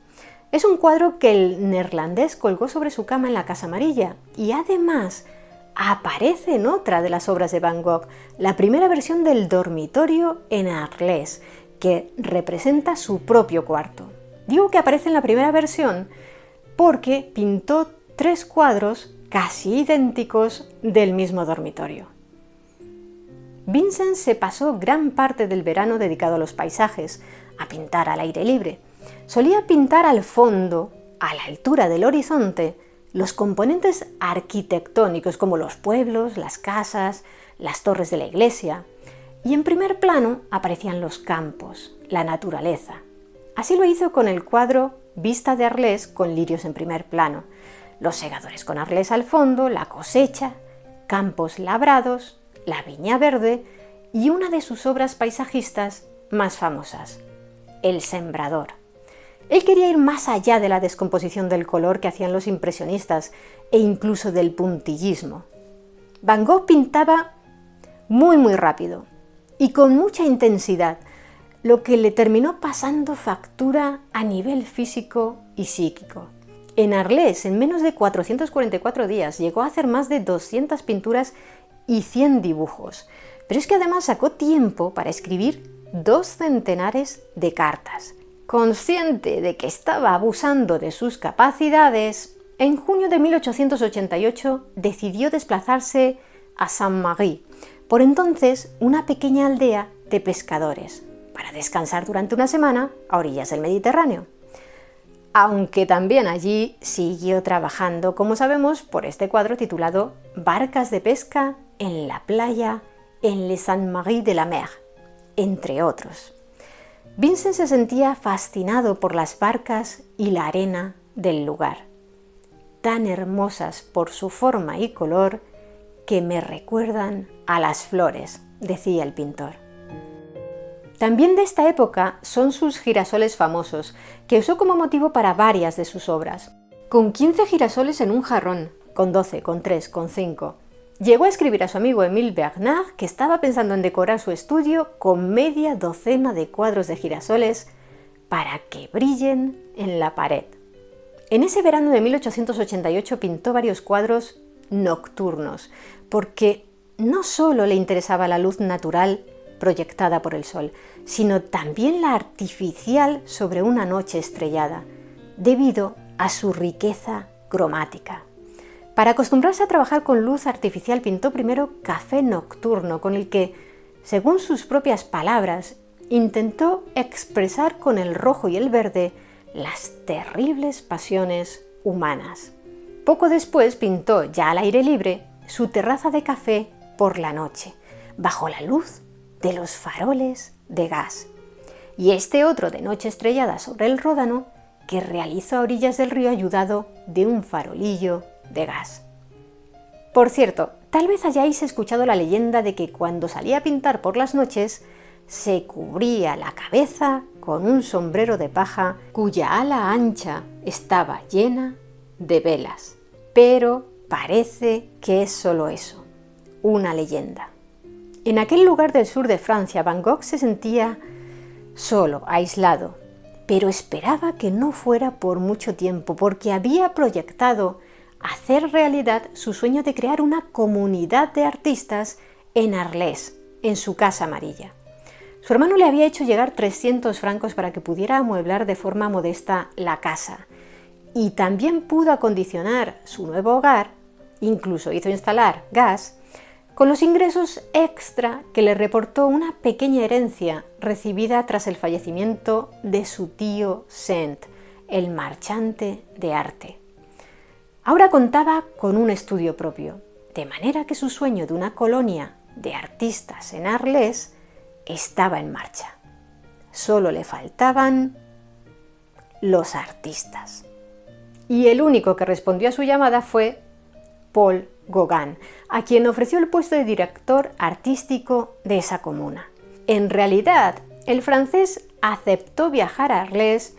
S1: Es un cuadro que el neerlandés colgó sobre su cama en la Casa Amarilla y además aparece en otra de las obras de Van Gogh, la primera versión del dormitorio en Arles, que representa su propio cuarto. Digo que aparece en la primera versión porque pintó 3 cuadros casi idénticos del mismo dormitorio. Vincent se pasó gran parte del verano dedicado a los paisajes, a pintar al aire libre. Solía pintar al fondo, a la altura del horizonte, los componentes arquitectónicos como los pueblos, las casas, las torres de la iglesia, y en primer plano aparecían los campos, la naturaleza. Así lo hizo con el cuadro Vista de Arles con lirios en primer plano, los segadores con Arles al fondo, la cosecha, campos labrados, la viña verde y una de sus obras paisajistas más famosas, El Sembrador. Él quería ir más allá de la descomposición del color que hacían los impresionistas e incluso del puntillismo. Van Gogh pintaba muy rápido y con mucha intensidad, lo que le terminó pasando factura a nivel físico y psíquico. En Arles, en menos de 444 días, llegó a hacer más de 200 pinturas y 100 dibujos, pero es que además sacó tiempo para escribir 2 centenares de cartas. Consciente de que estaba abusando de sus capacidades, en junio de 1888 decidió desplazarse a Saint-Marie, por entonces una pequeña aldea de pescadores, para descansar durante una semana a orillas del Mediterráneo. Aunque también allí siguió trabajando, como sabemos, por este cuadro titulado Barcas de pesca en la playa en Les Saintes-Maries de la Mer, entre otros. Vincent se sentía fascinado por las barcas y la arena del lugar, tan hermosas por su forma y color que me recuerdan a las flores, decía el pintor. También de esta época son sus girasoles famosos, que usó como motivo para varias de sus obras. Con 15 girasoles en un jarrón, con 12, con 3, con 5. Llegó a escribir a su amigo Émile Bernard que estaba pensando en decorar su estudio con media docena de cuadros de girasoles para que brillen en la pared. En ese verano de 1888 pintó varios cuadros nocturnos, porque no solo le interesaba la luz natural proyectada por el sol, sino también la artificial sobre una noche estrellada, debido a su riqueza cromática. Para acostumbrarse a trabajar con luz artificial pintó primero Café Nocturno, con el que, según sus propias palabras, intentó expresar con el rojo y el verde las terribles pasiones humanas. Poco después pintó, ya al aire libre, su terraza de café por la noche, bajo la luz de los faroles de gas, y este otro de noche estrellada sobre el Ródano que realizó a orillas del río ayudado de un farolillo de gas. Por cierto, tal vez hayáis escuchado la leyenda de que cuando salía a pintar por las noches se cubría la cabeza con un sombrero de paja cuya ala ancha estaba llena de velas. Pero parece que es solo eso, una leyenda. En aquel lugar del sur de Francia, Van Gogh se sentía solo, aislado, pero esperaba que no fuera por mucho tiempo, porque había proyectado hacer realidad su sueño de crear una comunidad de artistas en Arles, en su Casa Amarilla. Su hermano le había hecho llegar 300 francos para que pudiera amueblar de forma modesta la casa, y también pudo acondicionar su nuevo hogar, incluso hizo instalar gas, con los ingresos extra que le reportó una pequeña herencia recibida tras el fallecimiento de su tío Saint, el marchante de arte. Ahora contaba con un estudio propio, de manera que su sueño de una colonia de artistas en Arles estaba en marcha. Solo le faltaban los artistas. Y el único que respondió a su llamada fue Paul Gauguin, a quien ofreció el puesto de director artístico de esa comuna. En realidad, el francés aceptó viajar a Arles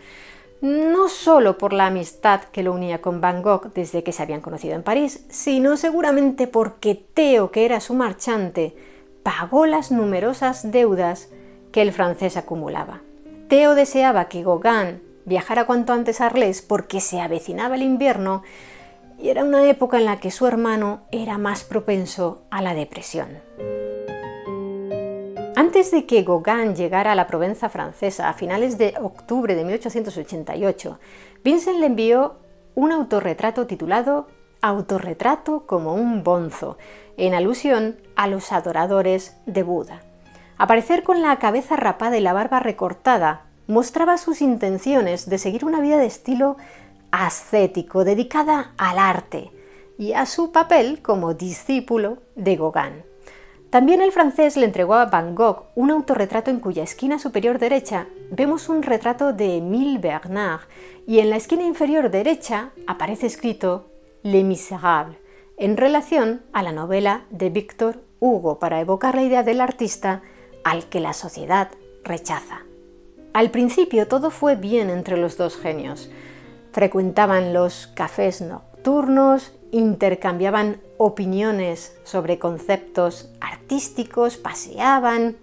S1: no solo por la amistad que lo unía con Van Gogh desde que se habían conocido en París, sino seguramente porque Theo, que era su marchante, pagó las numerosas deudas que el francés acumulaba. Theo deseaba que Gauguin viajara cuanto antes a Arles porque se avecinaba el invierno y era una época en la que su hermano era más propenso a la depresión. Antes de que Gauguin llegara a la Provenza francesa a finales de octubre de 1888, Vincent le envió un autorretrato titulado Autorretrato como un bonzo, en alusión a los adoradores de Buda. Aparecer con la cabeza rapada y la barba recortada mostraba sus intenciones de seguir una vida de estilo ascético, dedicada al arte y a su papel como discípulo de Gauguin. También el francés le entregó a Van Gogh un autorretrato en cuya esquina superior derecha vemos un retrato de Émile Bernard y en la esquina inferior derecha aparece escrito Les Misérables, en relación a la novela de Victor Hugo, para evocar la idea del artista al que la sociedad rechaza. Al principio todo fue bien entre los dos genios. Frecuentaban los cafés nocturnos, intercambiaban opiniones sobre conceptos artísticos, paseaban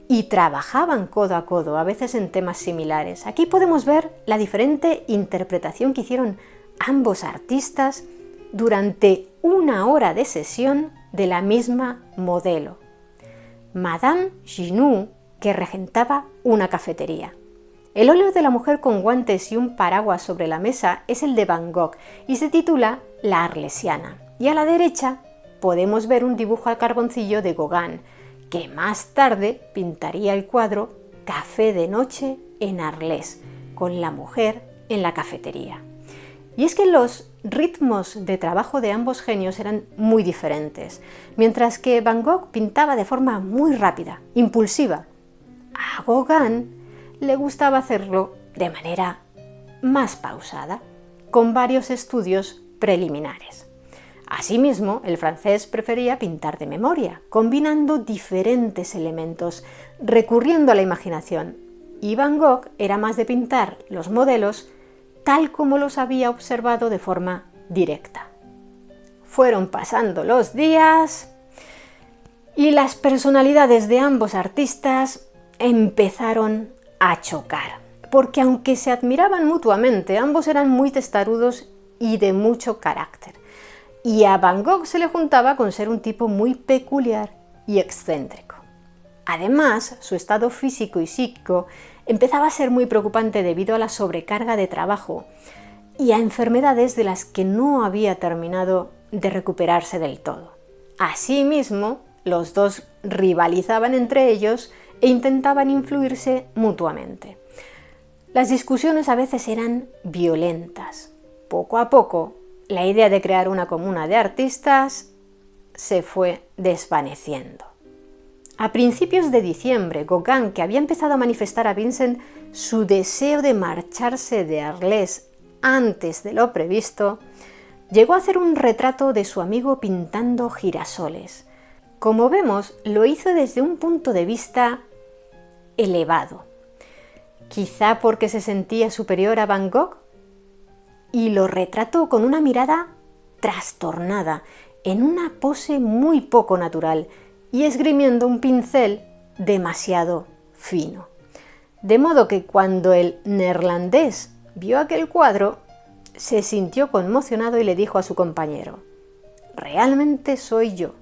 S1: y trabajaban codo a codo, a veces en temas similares. Aquí podemos ver la diferente interpretación que hicieron ambos artistas durante una hora de sesión de la misma modelo, Madame Ginou, que regentaba una cafetería. El óleo de la mujer con guantes y un paraguas sobre la mesa es el de Van Gogh y se titula La Arlesiana. Y a la derecha podemos ver un dibujo al carboncillo de Gauguin, que más tarde pintaría el cuadro Café de noche en Arles, con la mujer en la cafetería. Y es que los ritmos de trabajo de ambos genios eran muy diferentes. Mientras que Van Gogh pintaba de forma muy rápida, impulsiva, a Gauguin le gustaba hacerlo de manera más pausada, con varios estudios preliminares. Asimismo, el francés prefería pintar de memoria, combinando diferentes elementos, recurriendo a la imaginación, y Van Gogh era más de pintar los modelos tal como los había observado de forma directa. Fueron pasando los días y las personalidades de ambos artistas empezaron a chocar, porque aunque se admiraban mutuamente, ambos eran muy testarudos y de mucho carácter. Y a Van Gogh se le juntaba con ser un tipo muy peculiar y excéntrico. Además, su estado físico y psíquico empezaba a ser muy preocupante debido a la sobrecarga de trabajo y a enfermedades de las que no había terminado de recuperarse del todo. Asimismo, los dos rivalizaban entre ellos e intentaban influirse mutuamente. Las discusiones a veces eran violentas. Poco a poco, la idea de crear una comuna de artistas se fue desvaneciendo. A principios de diciembre, Gauguin, que había empezado a manifestar a Vincent su deseo de marcharse de Arles antes de lo previsto, llegó a hacer un retrato de su amigo pintando girasoles. Como vemos, lo hizo desde un punto de vista elevado, quizá porque se sentía superior a Van Gogh, y lo retrató con una mirada trastornada, en una pose muy poco natural y esgrimiendo un pincel demasiado fino. De modo que cuando el neerlandés vio aquel cuadro, se sintió conmocionado y le dijo a su compañero: «Realmente soy yo,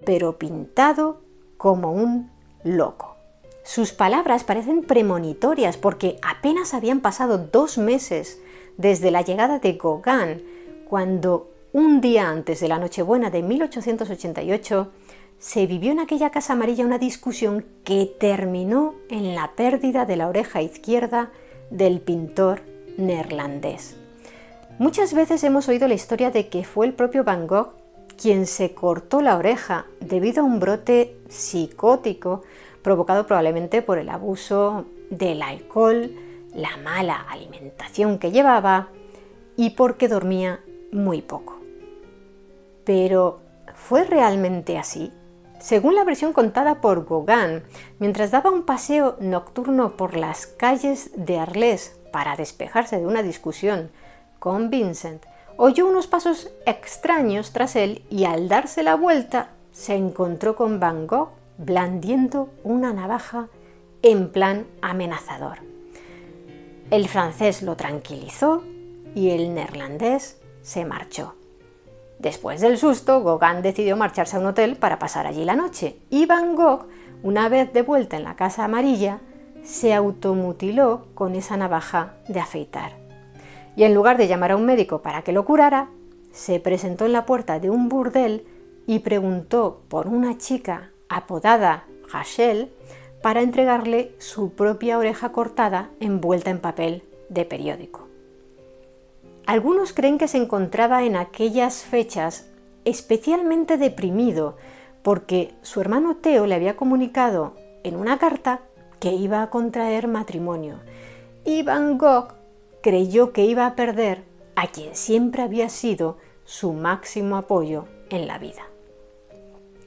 S1: pero pintado como un loco». Sus palabras parecen premonitorias porque apenas habían pasado 2 meses desde la llegada de Gauguin, cuando un día antes de la Nochebuena de 1888 se vivió en aquella Casa Amarilla una discusión que terminó en la pérdida de la oreja izquierda del pintor neerlandés. Muchas veces hemos oído la historia de que fue el propio Van Gogh quien se cortó la oreja debido a un brote psicótico provocado probablemente por el abuso del alcohol, la mala alimentación que llevaba y porque dormía muy poco. Pero, ¿fue realmente así? Según la versión contada por Gauguin, mientras daba un paseo nocturno por las calles de Arles para despejarse de una discusión con Vincent, oyó unos pasos extraños tras él y al darse la vuelta se encontró con Van Gogh blandiendo una navaja en plan amenazador. El francés lo tranquilizó y el neerlandés se marchó. Después del susto, Gauguin decidió marcharse a un hotel para pasar allí la noche y Van Gogh, una vez de vuelta en la Casa Amarilla, se automutiló con esa navaja de afeitar. Y en lugar de llamar a un médico para que lo curara, se presentó en la puerta de un burdel y preguntó por una chica apodada Rachel para entregarle su propia oreja cortada envuelta en papel de periódico. Algunos creen que se encontraba en aquellas fechas especialmente deprimido porque su hermano Theo le había comunicado en una carta que iba a contraer matrimonio y Van Gogh creyó que iba a perder a quien siempre había sido su máximo apoyo en la vida.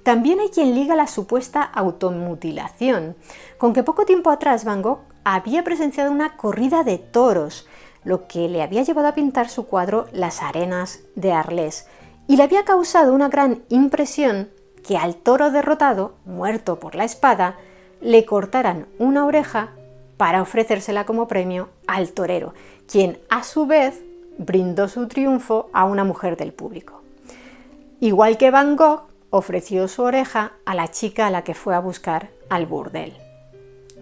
S1: También hay quien liga la supuesta automutilación con que poco tiempo atrás Van Gogh había presenciado una corrida de toros, lo que le había llevado a pintar su cuadro Las arenas de Arles, y le había causado una gran impresión que al toro derrotado, muerto por la espada, le cortaran una oreja para ofrecérsela como premio al torero, quien a su vez brindó su triunfo a una mujer del público. Igual que Van Gogh ofreció su oreja a la chica a la que fue a buscar al burdel.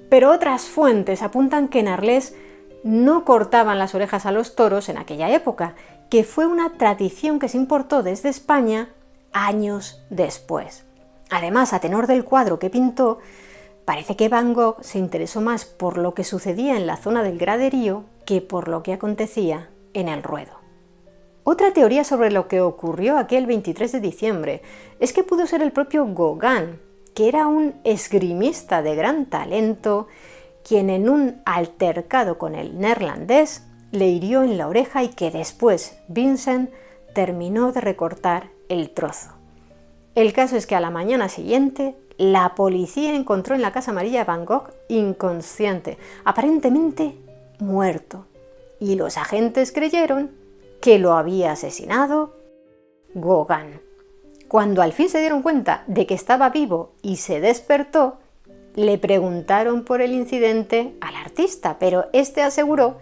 S1: Pero otras fuentes apuntan que en Arles no cortaban las orejas a los toros en aquella época, que fue una tradición que se importó desde España años después. Además, a tenor del cuadro que pintó, parece que Van Gogh se interesó más por lo que sucedía en la zona del graderío que por lo que acontecía en el ruedo. Otra teoría sobre lo que ocurrió aquel 23 de diciembre es que pudo ser el propio Gauguin, que era un esgrimista de gran talento, quien en un altercado con el neerlandés le hirió en la oreja y que después Vincent terminó de recortar el trozo. El caso es que a la mañana siguiente la policía encontró en la Casa Amarilla a Van Gogh inconsciente, aparentemente muerto, y los agentes creyeron que lo había asesinado Gauguin. Cuando al fin se dieron cuenta de que estaba vivo y se despertó, le preguntaron por el incidente al artista, pero este aseguró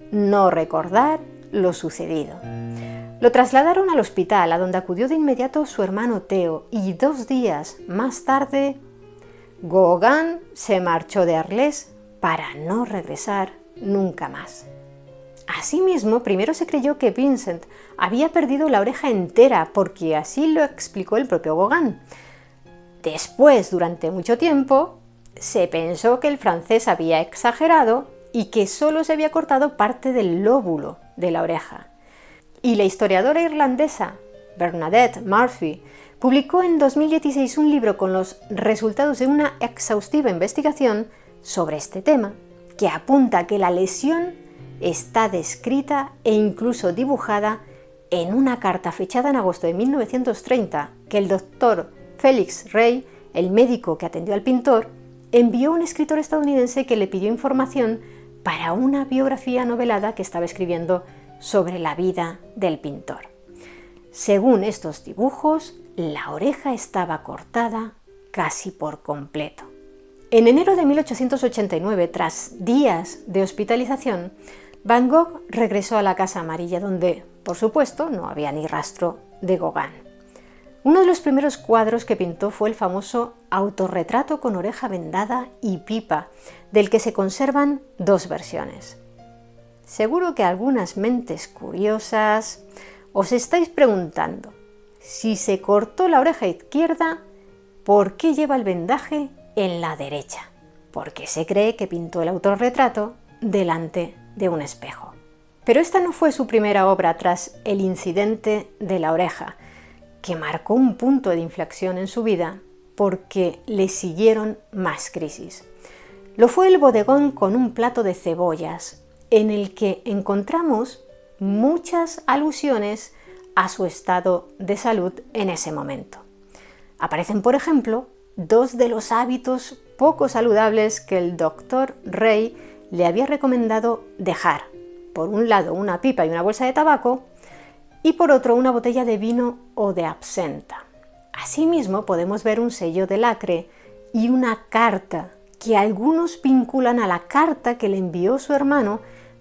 S1: no recordar lo sucedido. Lo trasladaron al hospital, a donde acudió de inmediato su hermano Theo, y 2 días más tarde, Gauguin se marchó de Arles para no regresar nunca más. Asimismo, primero se creyó que Vincent había perdido la oreja entera, porque así lo explicó el propio Gauguin. Después, durante mucho tiempo, se pensó que el francés había exagerado y que solo se había cortado parte del lóbulo de la oreja. Y la historiadora irlandesa Bernadette Murphy publicó en 2016 un libro con los resultados de una exhaustiva investigación sobre este tema, que apunta que la lesión está descrita e incluso dibujada en una carta fechada en agosto de 1930 que el doctor Felix Ray, el médico que atendió al pintor, envió a un escritor estadounidense que le pidió información para una biografía novelada que estaba escribiendo sobre la vida del pintor. Según estos dibujos, la oreja estaba cortada casi por completo. En enero de 1889, tras días de hospitalización, Van Gogh regresó a la Casa Amarilla, donde, por supuesto, no había ni rastro de Gauguin. Uno de los primeros cuadros que pintó fue el famoso autorretrato con oreja vendada y pipa, del que se conservan 2 versiones. Seguro que algunas mentes curiosas os estáis preguntando, si se cortó la oreja izquierda, ¿por qué lleva el vendaje en la derecha? Porque se cree que pintó el autorretrato delante de un espejo. Pero esta no fue su primera obra tras el incidente de la oreja, que marcó un punto de inflexión en su vida porque le siguieron más crisis. Lo fue el bodegón con un plato de cebollas, en el que encontramos muchas alusiones a su estado de salud en ese momento. Aparecen, por ejemplo, dos de los hábitos poco saludables que el doctor Rey le había recomendado dejar. Por un lado, una pipa y una bolsa de tabaco, y por otro, una botella de vino o de absenta. Asimismo, podemos ver un sello de lacre y una carta que algunos vinculan a la carta que le envió su hermano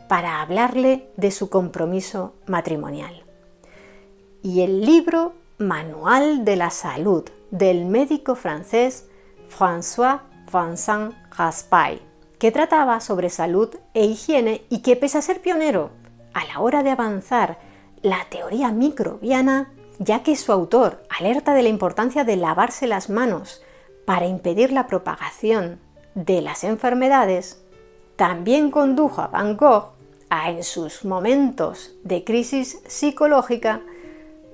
S1: para hablarle de su compromiso matrimonial. Y el libro Manual de la Salud del médico francés François Vincent Raspail, que trataba sobre salud e higiene y que, pese a ser pionero a la hora de avanzar la teoría microbiana, ya que su autor alerta de la importancia de lavarse las manos para impedir la propagación de las enfermedades, también condujo a Van Gogh a, en sus momentos de crisis psicológica,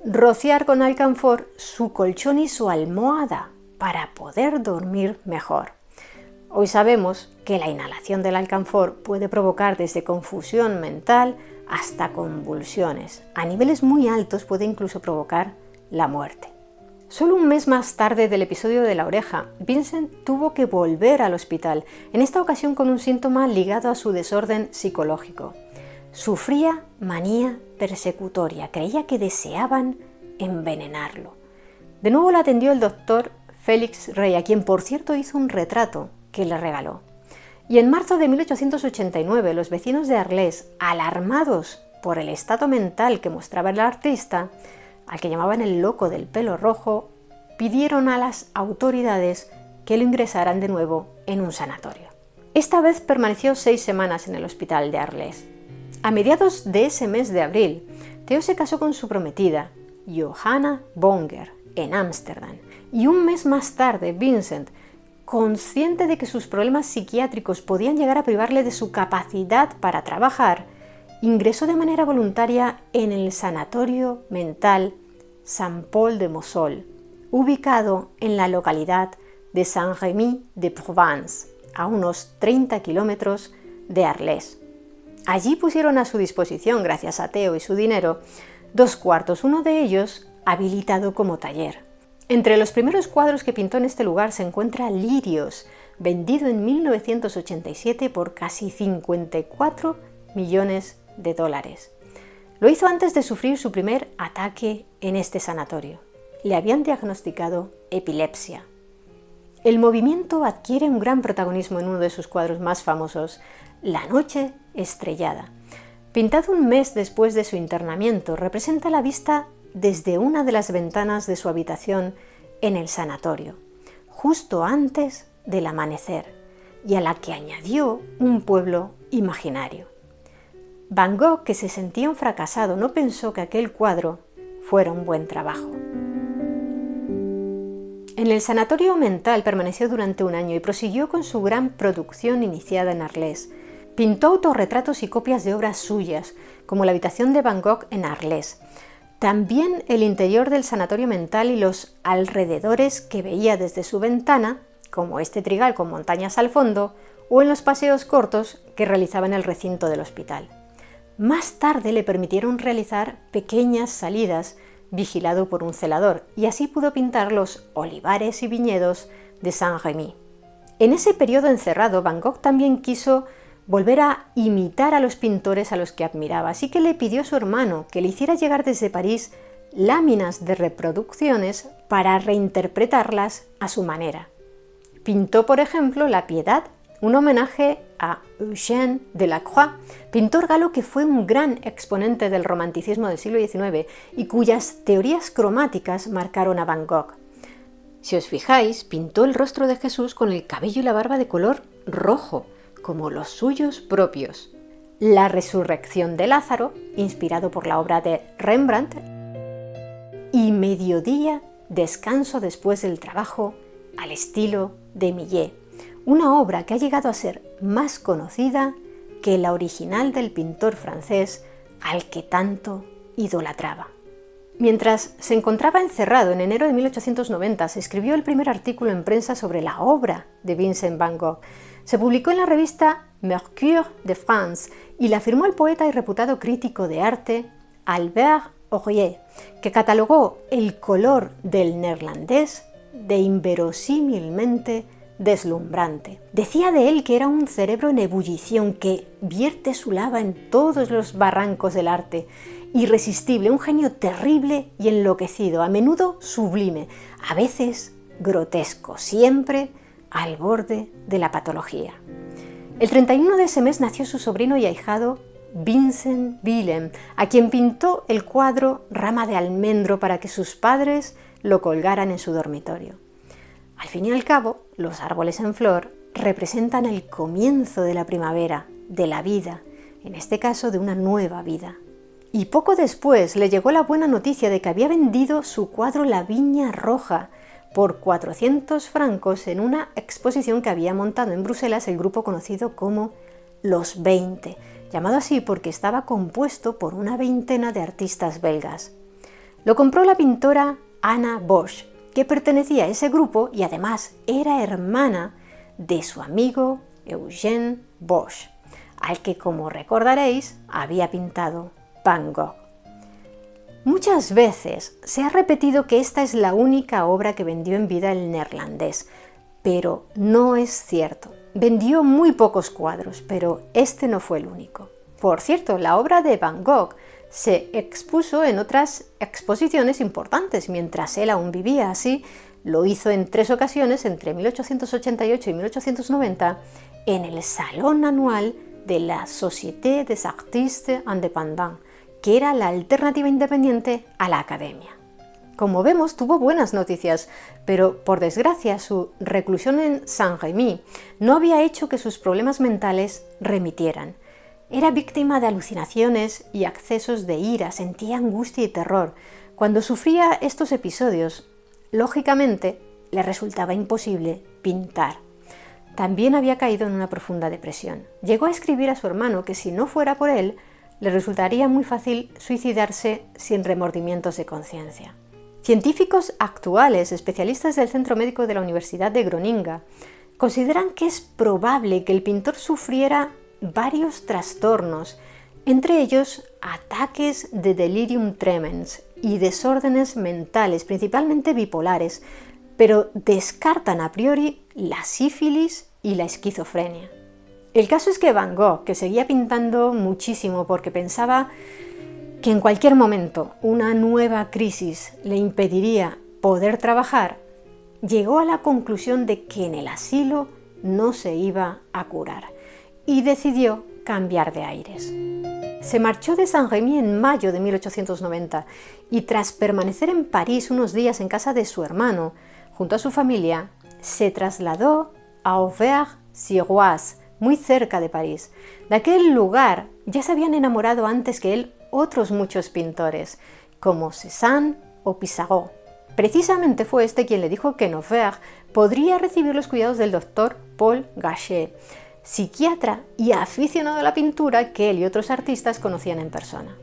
S1: rociar con alcanfor su colchón y su almohada para poder dormir mejor. Hoy sabemos que la inhalación del alcanfor puede provocar desde confusión mental hasta convulsiones. A niveles muy altos puede incluso provocar la muerte. Solo un mes más tarde del episodio de la oreja, Vincent tuvo que volver al hospital, en esta ocasión con un síntoma ligado a su desorden psicológico. Sufría manía persecutoria, creía que deseaban envenenarlo. De nuevo lo atendió el doctor Félix Rey, a quien por cierto hizo un retrato que le regaló. Y en marzo de 1889, los vecinos de Arles, alarmados por el estado mental que mostraba el artista, al que llamaban el loco del pelo rojo, pidieron a las autoridades que lo ingresaran de nuevo en un sanatorio. Esta vez permaneció 6 semanas en el hospital de Arles. A mediados de ese mes de abril, Theo se casó con su prometida, Johanna Bonger, en Ámsterdam, y un mes más tarde, Vincent, consciente de que sus problemas psiquiátricos podían llegar a privarle de su capacidad para trabajar, ingresó de manera voluntaria en el sanatorio mental Saint-Paul-de-Mosol, ubicado en la localidad de Saint-Rémy-de-Provence, a unos 30 kilómetros de Arles. Allí pusieron a su disposición, gracias a Theo y su dinero, 2 cuartos, uno de ellos habilitado como taller. Entre los primeros cuadros que pintó en este lugar se encuentra Lirios, vendido en 1987 por casi 54 millones de dólares. Lo hizo antes de sufrir su primer ataque en este sanatorio. Le habían diagnosticado epilepsia. El movimiento adquiere un gran protagonismo en uno de sus cuadros más famosos, La noche estrellada. Pintado un mes después de su internamiento, representa la vista desde una de las ventanas de su habitación en el sanatorio, justo antes del amanecer, y a la que añadió un pueblo imaginario. Van Gogh, que se sentía un fracasado, no pensó que aquel cuadro fuera un buen trabajo. En el sanatorio mental permaneció durante un año y prosiguió con su gran producción iniciada en Arles. Pintó autorretratos y copias de obras suyas, como la habitación de Van Gogh en Arles. También el interior del sanatorio mental y los alrededores que veía desde su ventana, como este trigal con montañas al fondo, o en los paseos cortos que realizaba en el recinto del hospital. Más tarde le permitieron realizar pequeñas salidas vigilado por un celador, y así pudo pintar los olivares y viñedos de Saint-Rémy. En ese periodo encerrado, Van Gogh también quiso volver a imitar a los pintores a los que admiraba, así que le pidió a su hermano que le hiciera llegar desde París láminas de reproducciones para reinterpretarlas a su manera. Pintó, por ejemplo, La Piedad, un homenaje a Eugène Delacroix, pintor galo que fue un gran exponente del romanticismo del siglo XIX y cuyas teorías cromáticas marcaron a Van Gogh. Si os fijáis, pintó el rostro de Jesús con el cabello y la barba de color rojo, como los suyos propios. La resurrección de Lázaro, inspirado por la obra de Rembrandt, y Mediodía, descanso después del trabajo, al estilo de Millet, una obra que ha llegado a ser más conocida que la original del pintor francés al que tanto idolatraba. Mientras se encontraba encerrado en enero de 1890, se escribió el primer artículo en prensa sobre la obra de Vincent van Gogh. Se publicó en la revista Mercure de France y la firmó el poeta y reputado crítico de arte Albert Aurier, que catalogó el color del neerlandés de inverosímilmente deslumbrante. Decía de él que era un cerebro en ebullición que vierte su lava en todos los barrancos del arte, irresistible, un genio terrible y enloquecido, a menudo sublime, a veces grotesco, siempre al borde de la patología. El 31 de ese mes nació su sobrino y ahijado Vincent Willem, a quien pintó el cuadro Rama de almendro para que sus padres lo colgaran en su dormitorio. Al fin y al cabo, los árboles en flor representan el comienzo de la primavera, de la vida, en este caso de una nueva vida. Y poco después le llegó la buena noticia de que había vendido su cuadro La Viña Roja por 400 francos en una exposición que había montado en Bruselas el grupo conocido como Los 20, llamado así porque estaba compuesto por una veintena de artistas belgas. Lo compró la pintora Anna Bosch, que pertenecía a ese grupo y además era hermana de su amigo Eugène Bosch, al que, como recordaréis, había pintado Van Gogh. Muchas veces se ha repetido que esta es la única obra que vendió en vida el neerlandés, pero no es cierto. Vendió muy pocos cuadros, pero este no fue el único. Por cierto, la obra de Van Gogh se expuso en otras exposiciones importantes mientras él aún vivía. Así, lo hizo en 3 ocasiones entre 1888 y 1890 en el Salón Anual de la Société des Artistes Indépendants, que era la alternativa independiente a la Academia. Como vemos, tuvo buenas noticias, pero por desgracia su reclusión en Saint-Rémy no había hecho que sus problemas mentales remitieran. Era víctima de alucinaciones y accesos de ira, sentía angustia y terror. Cuando sufría estos episodios, lógicamente le resultaba imposible pintar. También había caído en una profunda depresión. Llegó a escribir a su hermano que si no fuera por él, le resultaría muy fácil suicidarse sin remordimientos de conciencia. Científicos actuales, especialistas del Centro Médico de la Universidad de Groninga, consideran que es probable que el pintor sufriera varios trastornos, entre ellos ataques de delirium tremens y desórdenes mentales, principalmente bipolares, pero descartan a priori la sífilis y la esquizofrenia. El caso es que Van Gogh, que seguía pintando muchísimo porque pensaba que en cualquier momento una nueva crisis le impediría poder trabajar, llegó a la conclusión de que en el asilo no se iba a curar y decidió cambiar de aires. Se marchó de Saint-Rémy en mayo de 1890 y tras permanecer en París unos días en casa de su hermano, junto a su familia, se trasladó a Auvers-sur-Oise, muy cerca de París. De aquel lugar ya se habían enamorado antes que él otros muchos pintores, como Cézanne o Pissarro. Precisamente fue este quien le dijo que en Auvers podría recibir los cuidados del doctor Paul Gachet, psiquiatra y aficionado a la pintura que él y otros artistas conocían en persona.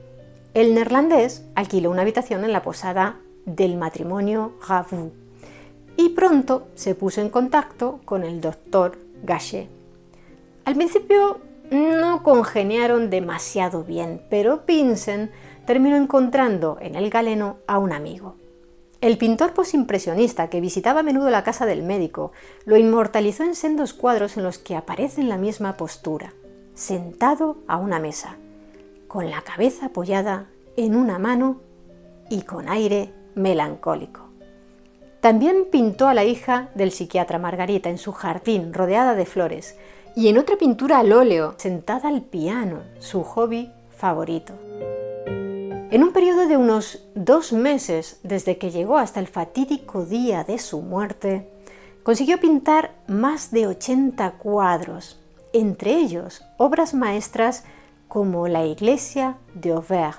S1: El neerlandés alquiló una habitación en la posada del matrimonio Ravoux y pronto se puso en contacto con el doctor Gachet. Al principio no congeniaron demasiado bien, pero Vincent terminó encontrando en el galeno a un amigo. El pintor posimpresionista, que visitaba a menudo la casa del médico, lo inmortalizó en sendos cuadros en los que aparece en la misma postura, sentado a una mesa, con la cabeza apoyada en una mano y con aire melancólico. También pintó a la hija del psiquiatra Margarita en su jardín, rodeada de flores, y en otra pintura al óleo, sentada al piano, su hobby favorito. En un periodo de unos 2 meses, desde que llegó hasta el fatídico día de su muerte, consiguió pintar más de 80 cuadros, entre ellos obras maestras como la iglesia de Auvers.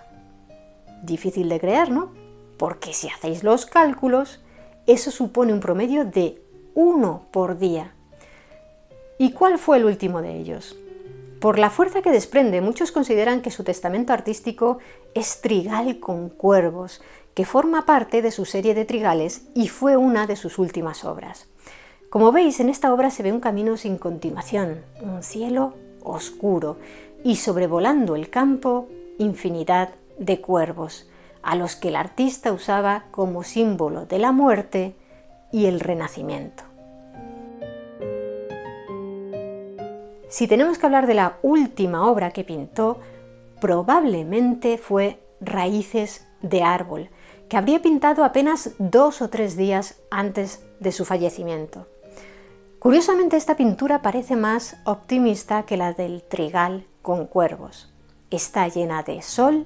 S1: Difícil de creer, ¿no? Porque si hacéis los cálculos, eso supone un promedio de 1 por día. ¿Y cuál fue el último de ellos? Por la fuerza que desprende, muchos consideran que su testamento artístico es Trigal con cuervos, que forma parte de su serie de trigales y fue una de sus últimas obras. Como veis, en esta obra se ve un camino sin continuación, un cielo oscuro y sobrevolando el campo, infinidad de cuervos. a los que el artista usaba como símbolo de la muerte y el renacimiento. Si tenemos que hablar de la última obra que pintó, probablemente fue Raíces de árbol, que habría pintado apenas 2 o 3 días antes de su fallecimiento. Curiosamente, esta pintura parece más optimista que la del trigal con cuervos. Está llena de sol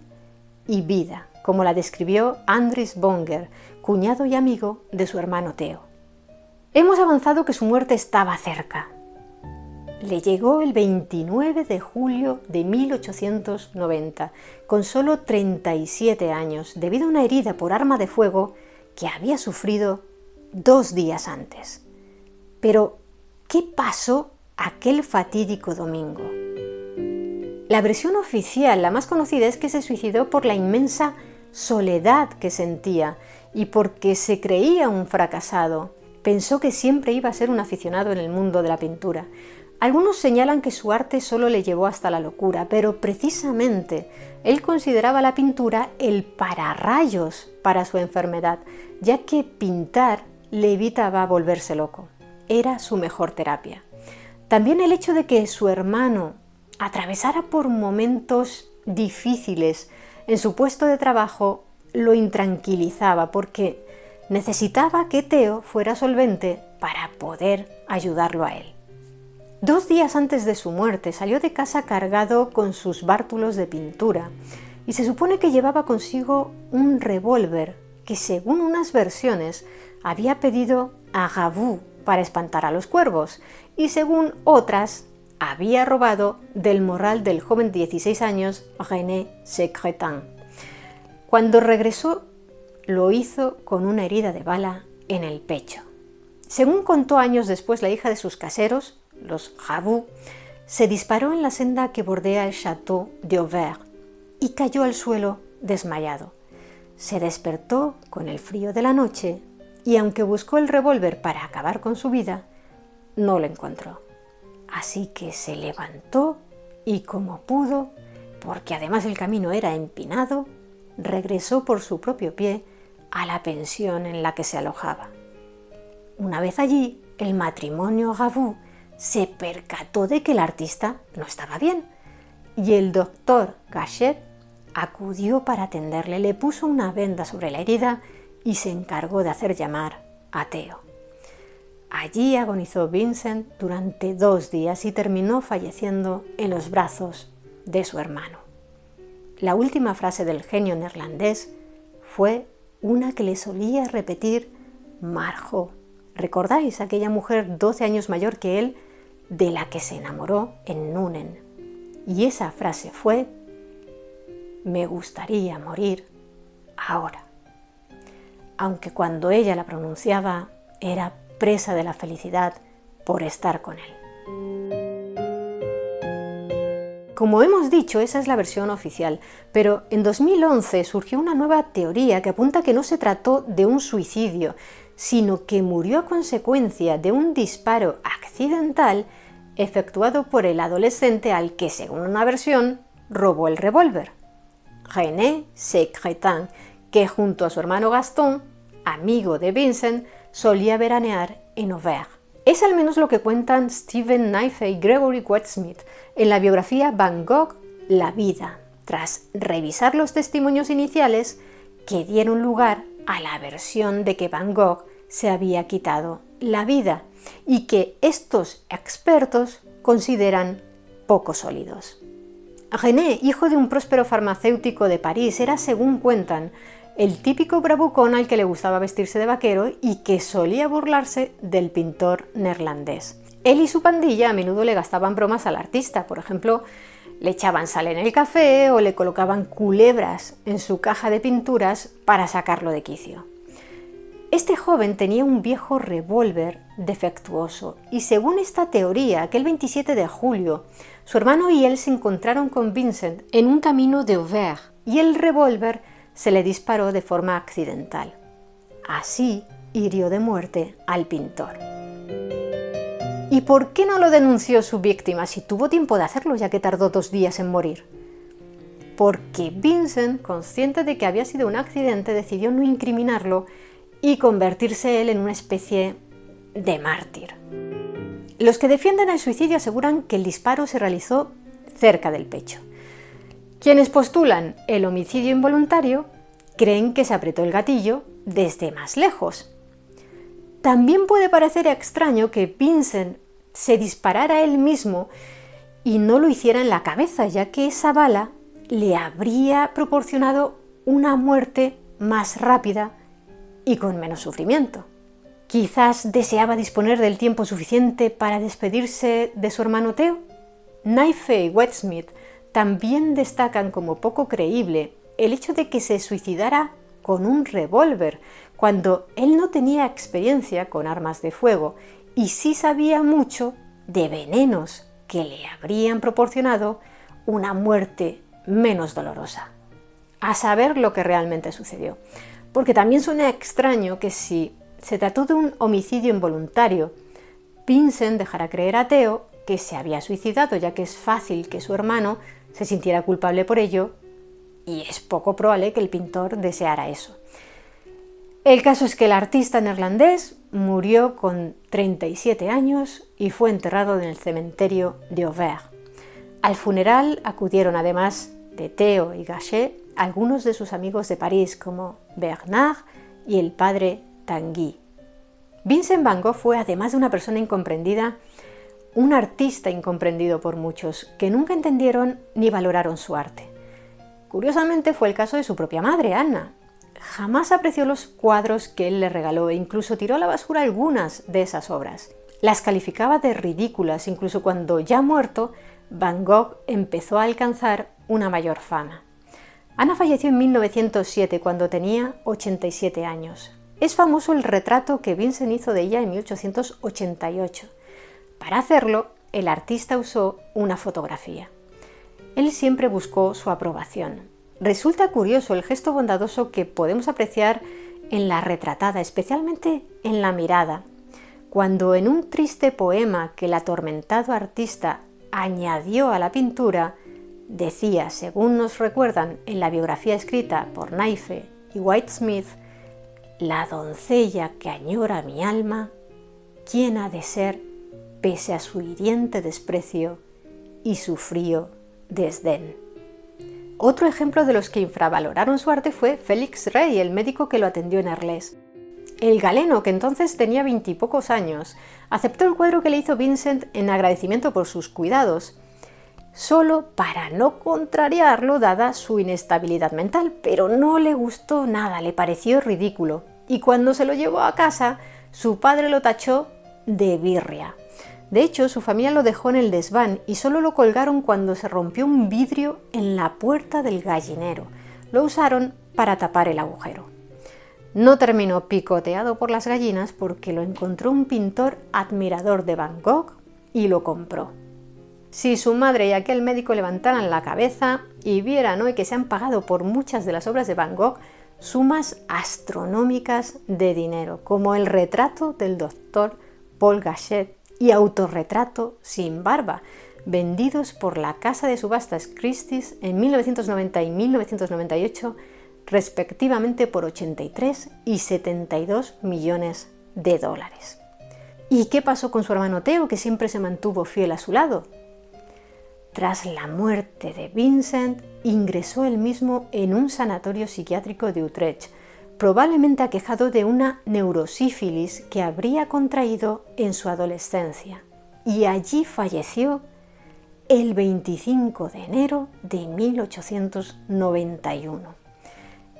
S1: y vida, como la describió Andries Bonger, cuñado y amigo de su hermano Theo. Hemos avanzado que su muerte estaba cerca. Le llegó el 29 de julio de 1890, con solo 37 años, debido a una herida por arma de fuego que había sufrido 2 días antes. Pero, ¿qué pasó aquel fatídico domingo? La versión oficial, la más conocida, es que se suicidó por la inmensa soledad que sentía y porque se creía un fracasado. Pensó que siempre iba a ser un aficionado en el mundo de la pintura. Algunos señalan que su arte solo le llevó hasta la locura, pero precisamente él consideraba la pintura el pararrayos para su enfermedad, ya que pintar le evitaba volverse loco. Era su mejor terapia. También el hecho de que su hermano atravesara por momentos difíciles en su puesto de trabajo lo intranquilizaba, porque necesitaba que Theo fuera solvente para poder ayudarlo a él. 2 días antes de su muerte salió de casa cargado con sus bártulos de pintura y se supone que llevaba consigo un revólver que, según unas versiones, había pedido a Raveau para espantar a los cuervos y, según otras, había robado del morral del joven de 16 años René Secretan. Cuando regresó, lo hizo con una herida de bala en el pecho. Según contó años después la hija de sus caseros, los Raveau, se disparó en la senda que bordea el Château d'Auvers y cayó al suelo desmayado. Se despertó con el frío de la noche y, aunque buscó el revólver para acabar con su vida, no lo encontró. Así que se levantó y, como pudo, porque además el camino era empinado, regresó por su propio pie a la pensión en la que se alojaba. Una vez allí, el matrimonio Raveau se percató de que el artista no estaba bien y el doctor Gachet acudió para atenderle, le puso una venda sobre la herida y se encargó de hacer llamar a Theo. Allí agonizó Vincent durante 2 días y terminó falleciendo en los brazos de su hermano. La última frase del genio neerlandés fue una que le solía repetir Margot. ¿Recordáis aquella mujer 12 años mayor que él, de la que se enamoró en Nuenen? Y esa frase fue: me gustaría morir ahora. Aunque cuando ella la pronunciaba era presa de la felicidad por estar con él. Como hemos dicho, esa es la versión oficial, pero en 2011 surgió una nueva teoría que apunta que no se trató de un suicidio, sino que murió a consecuencia de un disparo accidental efectuado por el adolescente al que, según una versión, robó el revólver, René Secretan, que junto a su hermano Gaston, amigo de Vincent, solía veranear en Auvers. Es al menos lo que cuentan Steven Naifeh y Gregory Goldsmith en la biografía Van Gogh, La vida, tras revisar los testimonios iniciales que dieron lugar a la versión de que Van Gogh se había quitado la vida y que estos expertos consideran poco sólidos. René, hijo de un próspero farmacéutico de París, era, según cuentan, el típico bravucón al que le gustaba vestirse de vaquero y que solía burlarse del pintor neerlandés. Él y su pandilla a menudo le gastaban bromas al artista, por ejemplo, le echaban sal en el café o le colocaban culebras en su caja de pinturas para sacarlo de quicio. Este joven tenía un viejo revólver defectuoso y, según esta teoría, aquel 27 de julio, su hermano y él se encontraron con Vincent en un camino de Auvers y el revólver se le disparó de forma accidental. Así hirió de muerte al pintor. ¿Y por qué no lo denunció su víctima si tuvo tiempo de hacerlo, ya que tardó 2 días en morir? porque Vincent, consciente de que había sido un accidente, decidió no incriminarlo y convertirse él en una especie de mártir. Los que defienden el suicidio aseguran que el disparo se realizó cerca del pecho. Quienes postulan el homicidio involuntario creen que se apretó el gatillo desde más lejos. También puede parecer extraño que Vincent se disparara él mismo y no lo hiciera en la cabeza, ya que esa bala le habría proporcionado una muerte más rápida y con menos sufrimiento. Quizás deseaba disponer del tiempo suficiente para despedirse de su hermano Theo. Naife y Whitesmith también destacan como poco creíble el hecho de que se suicidara con un revólver, cuando él no tenía experiencia con armas de fuego y sí sabía mucho de venenos que le habrían proporcionado una muerte menos dolorosa. A saber lo que realmente sucedió. Porque también suena extraño que si se trató de un homicidio involuntario, Vincent dejara creer a Theo que se había suicidado, ya que es fácil que su hermano se sintiera culpable por ello y es poco probable que el pintor deseara eso. El caso es que el artista neerlandés murió con 37 años y fue enterrado en el cementerio de Auvers. Al funeral acudieron, además de Theo y Gachet, algunos de sus amigos de París como Bernard y el padre Tanguy. Vincent van Gogh fue, además de una persona incomprendida, un artista incomprendido por muchos, que nunca entendieron ni valoraron su arte. Curiosamente fue el caso de su propia madre, Anna. Jamás apreció los cuadros que él le regaló e incluso tiró a la basura algunas de esas obras. Las calificaba de ridículas, incluso cuando, ya muerto, Van Gogh empezó a alcanzar una mayor fama. Anna falleció en 1907, cuando tenía 87 años. Es famoso el retrato que Vincent hizo de ella en 1888. Para hacerlo, el artista usó una fotografía. Él siempre buscó su aprobación. Resulta curioso el gesto bondadoso que podemos apreciar en la retratada, especialmente en la mirada, cuando en un triste poema que el atormentado artista añadió a la pintura, decía, según nos recuerdan en la biografía escrita por Naife y Whitesmith, «La doncella que añora mi alma, ¿quién ha de ser pese a su hiriente desprecio y su frío desdén?» Otro ejemplo de los que infravaloraron su arte fue Félix Rey, el médico que lo atendió en Arles. El galeno, que entonces tenía 20 y pocos años, aceptó el cuadro que le hizo Vincent en agradecimiento por sus cuidados, solo para no contrariarlo dada su inestabilidad mental, pero no le gustó nada, le pareció ridículo, y cuando se lo llevó a casa, su padre lo tachó de birria. De hecho, su familia lo dejó en el desván y solo lo colgaron cuando se rompió un vidrio en la puerta del gallinero. Lo usaron para tapar el agujero. No terminó picoteado por las gallinas porque lo encontró un pintor admirador de Van Gogh y lo compró. Si su madre y aquel médico levantaran la cabeza y vieran hoy que se han pagado por muchas de las obras de Van Gogh sumas astronómicas de dinero, como el retrato del doctor Paul Gachet y autorretrato sin barba, vendidos por la casa de subastas Christie's en 1990 y 1998, respectivamente por 83 y 72 millones de dólares. ¿Y qué pasó con su hermano Theo, que siempre se mantuvo fiel a su lado? Tras la muerte de Vincent, ingresó él mismo en un sanatorio psiquiátrico de Utrecht, probablemente aquejado de una neurosífilis que habría contraído en su adolescencia, y allí falleció el 25 de enero de 1891.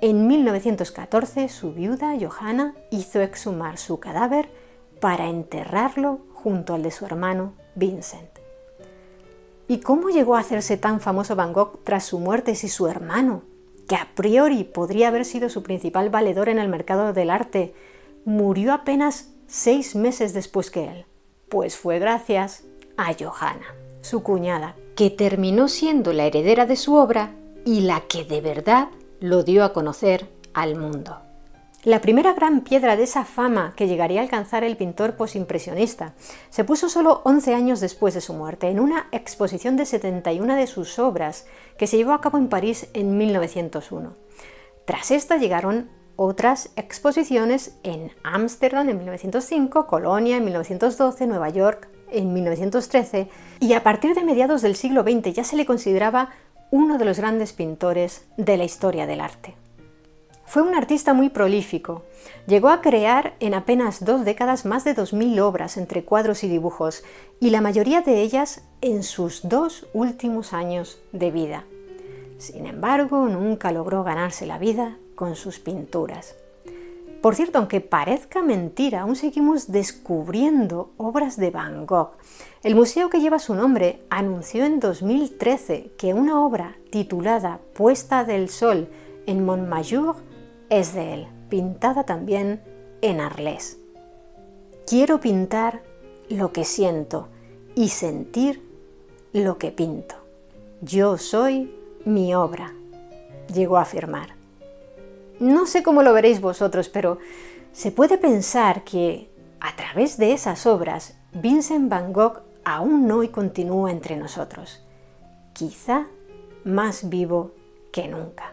S1: En 1914, su viuda, Johanna, hizo exhumar su cadáver para enterrarlo junto al de su hermano Vincent. ¿Y cómo llegó a hacerse tan famoso Van Gogh tras su muerte si su hermano, que a priori podría haber sido su principal valedor en el mercado del arte, murió apenas 6 meses después que él? Pues fue gracias a Johanna, su cuñada, que terminó siendo la heredera de su obra y la que de verdad lo dio a conocer al mundo. La primera gran piedra de esa fama que llegaría a alcanzar el pintor posimpresionista se puso solo 11 años después de su muerte, en una exposición de 71 de sus obras que se llevó a cabo en París en 1901. Tras esta llegaron otras exposiciones en Ámsterdam en 1905, Colonia en 1912, Nueva York en 1913, y a partir de mediados del siglo XX ya se le consideraba uno de los grandes pintores de la historia del arte. Fue un artista muy prolífico. Llegó a crear en apenas 2 décadas más de 2000 obras entre cuadros y dibujos, y la mayoría de ellas en sus 2 últimos años de vida. Sin embargo, nunca logró ganarse la vida con sus pinturas. Por cierto, aunque parezca mentira, aún seguimos descubriendo obras de Van Gogh. El museo que lleva su nombre anunció en 2013 que una obra titulada Puesta del Sol en Montmajour es de él, pintada también en Arles. Quiero pintar lo que siento y sentir lo que pinto. Yo soy mi obra, llegó a afirmar. No sé cómo lo veréis vosotros, pero se puede pensar que a través de esas obras Vincent Van Gogh aún hoy continúa entre nosotros, quizá más vivo que nunca.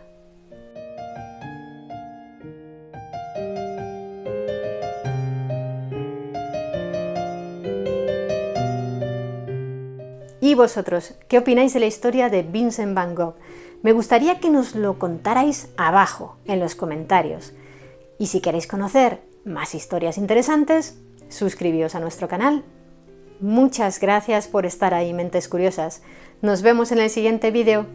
S1: ¿Y vosotros, qué opináis de la historia de Vincent Van Gogh? Me gustaría que nos lo contarais abajo, en los comentarios. Y si queréis conocer más historias interesantes, suscribíos a nuestro canal. Muchas gracias por estar ahí, mentes curiosas. Nos vemos en el siguiente vídeo.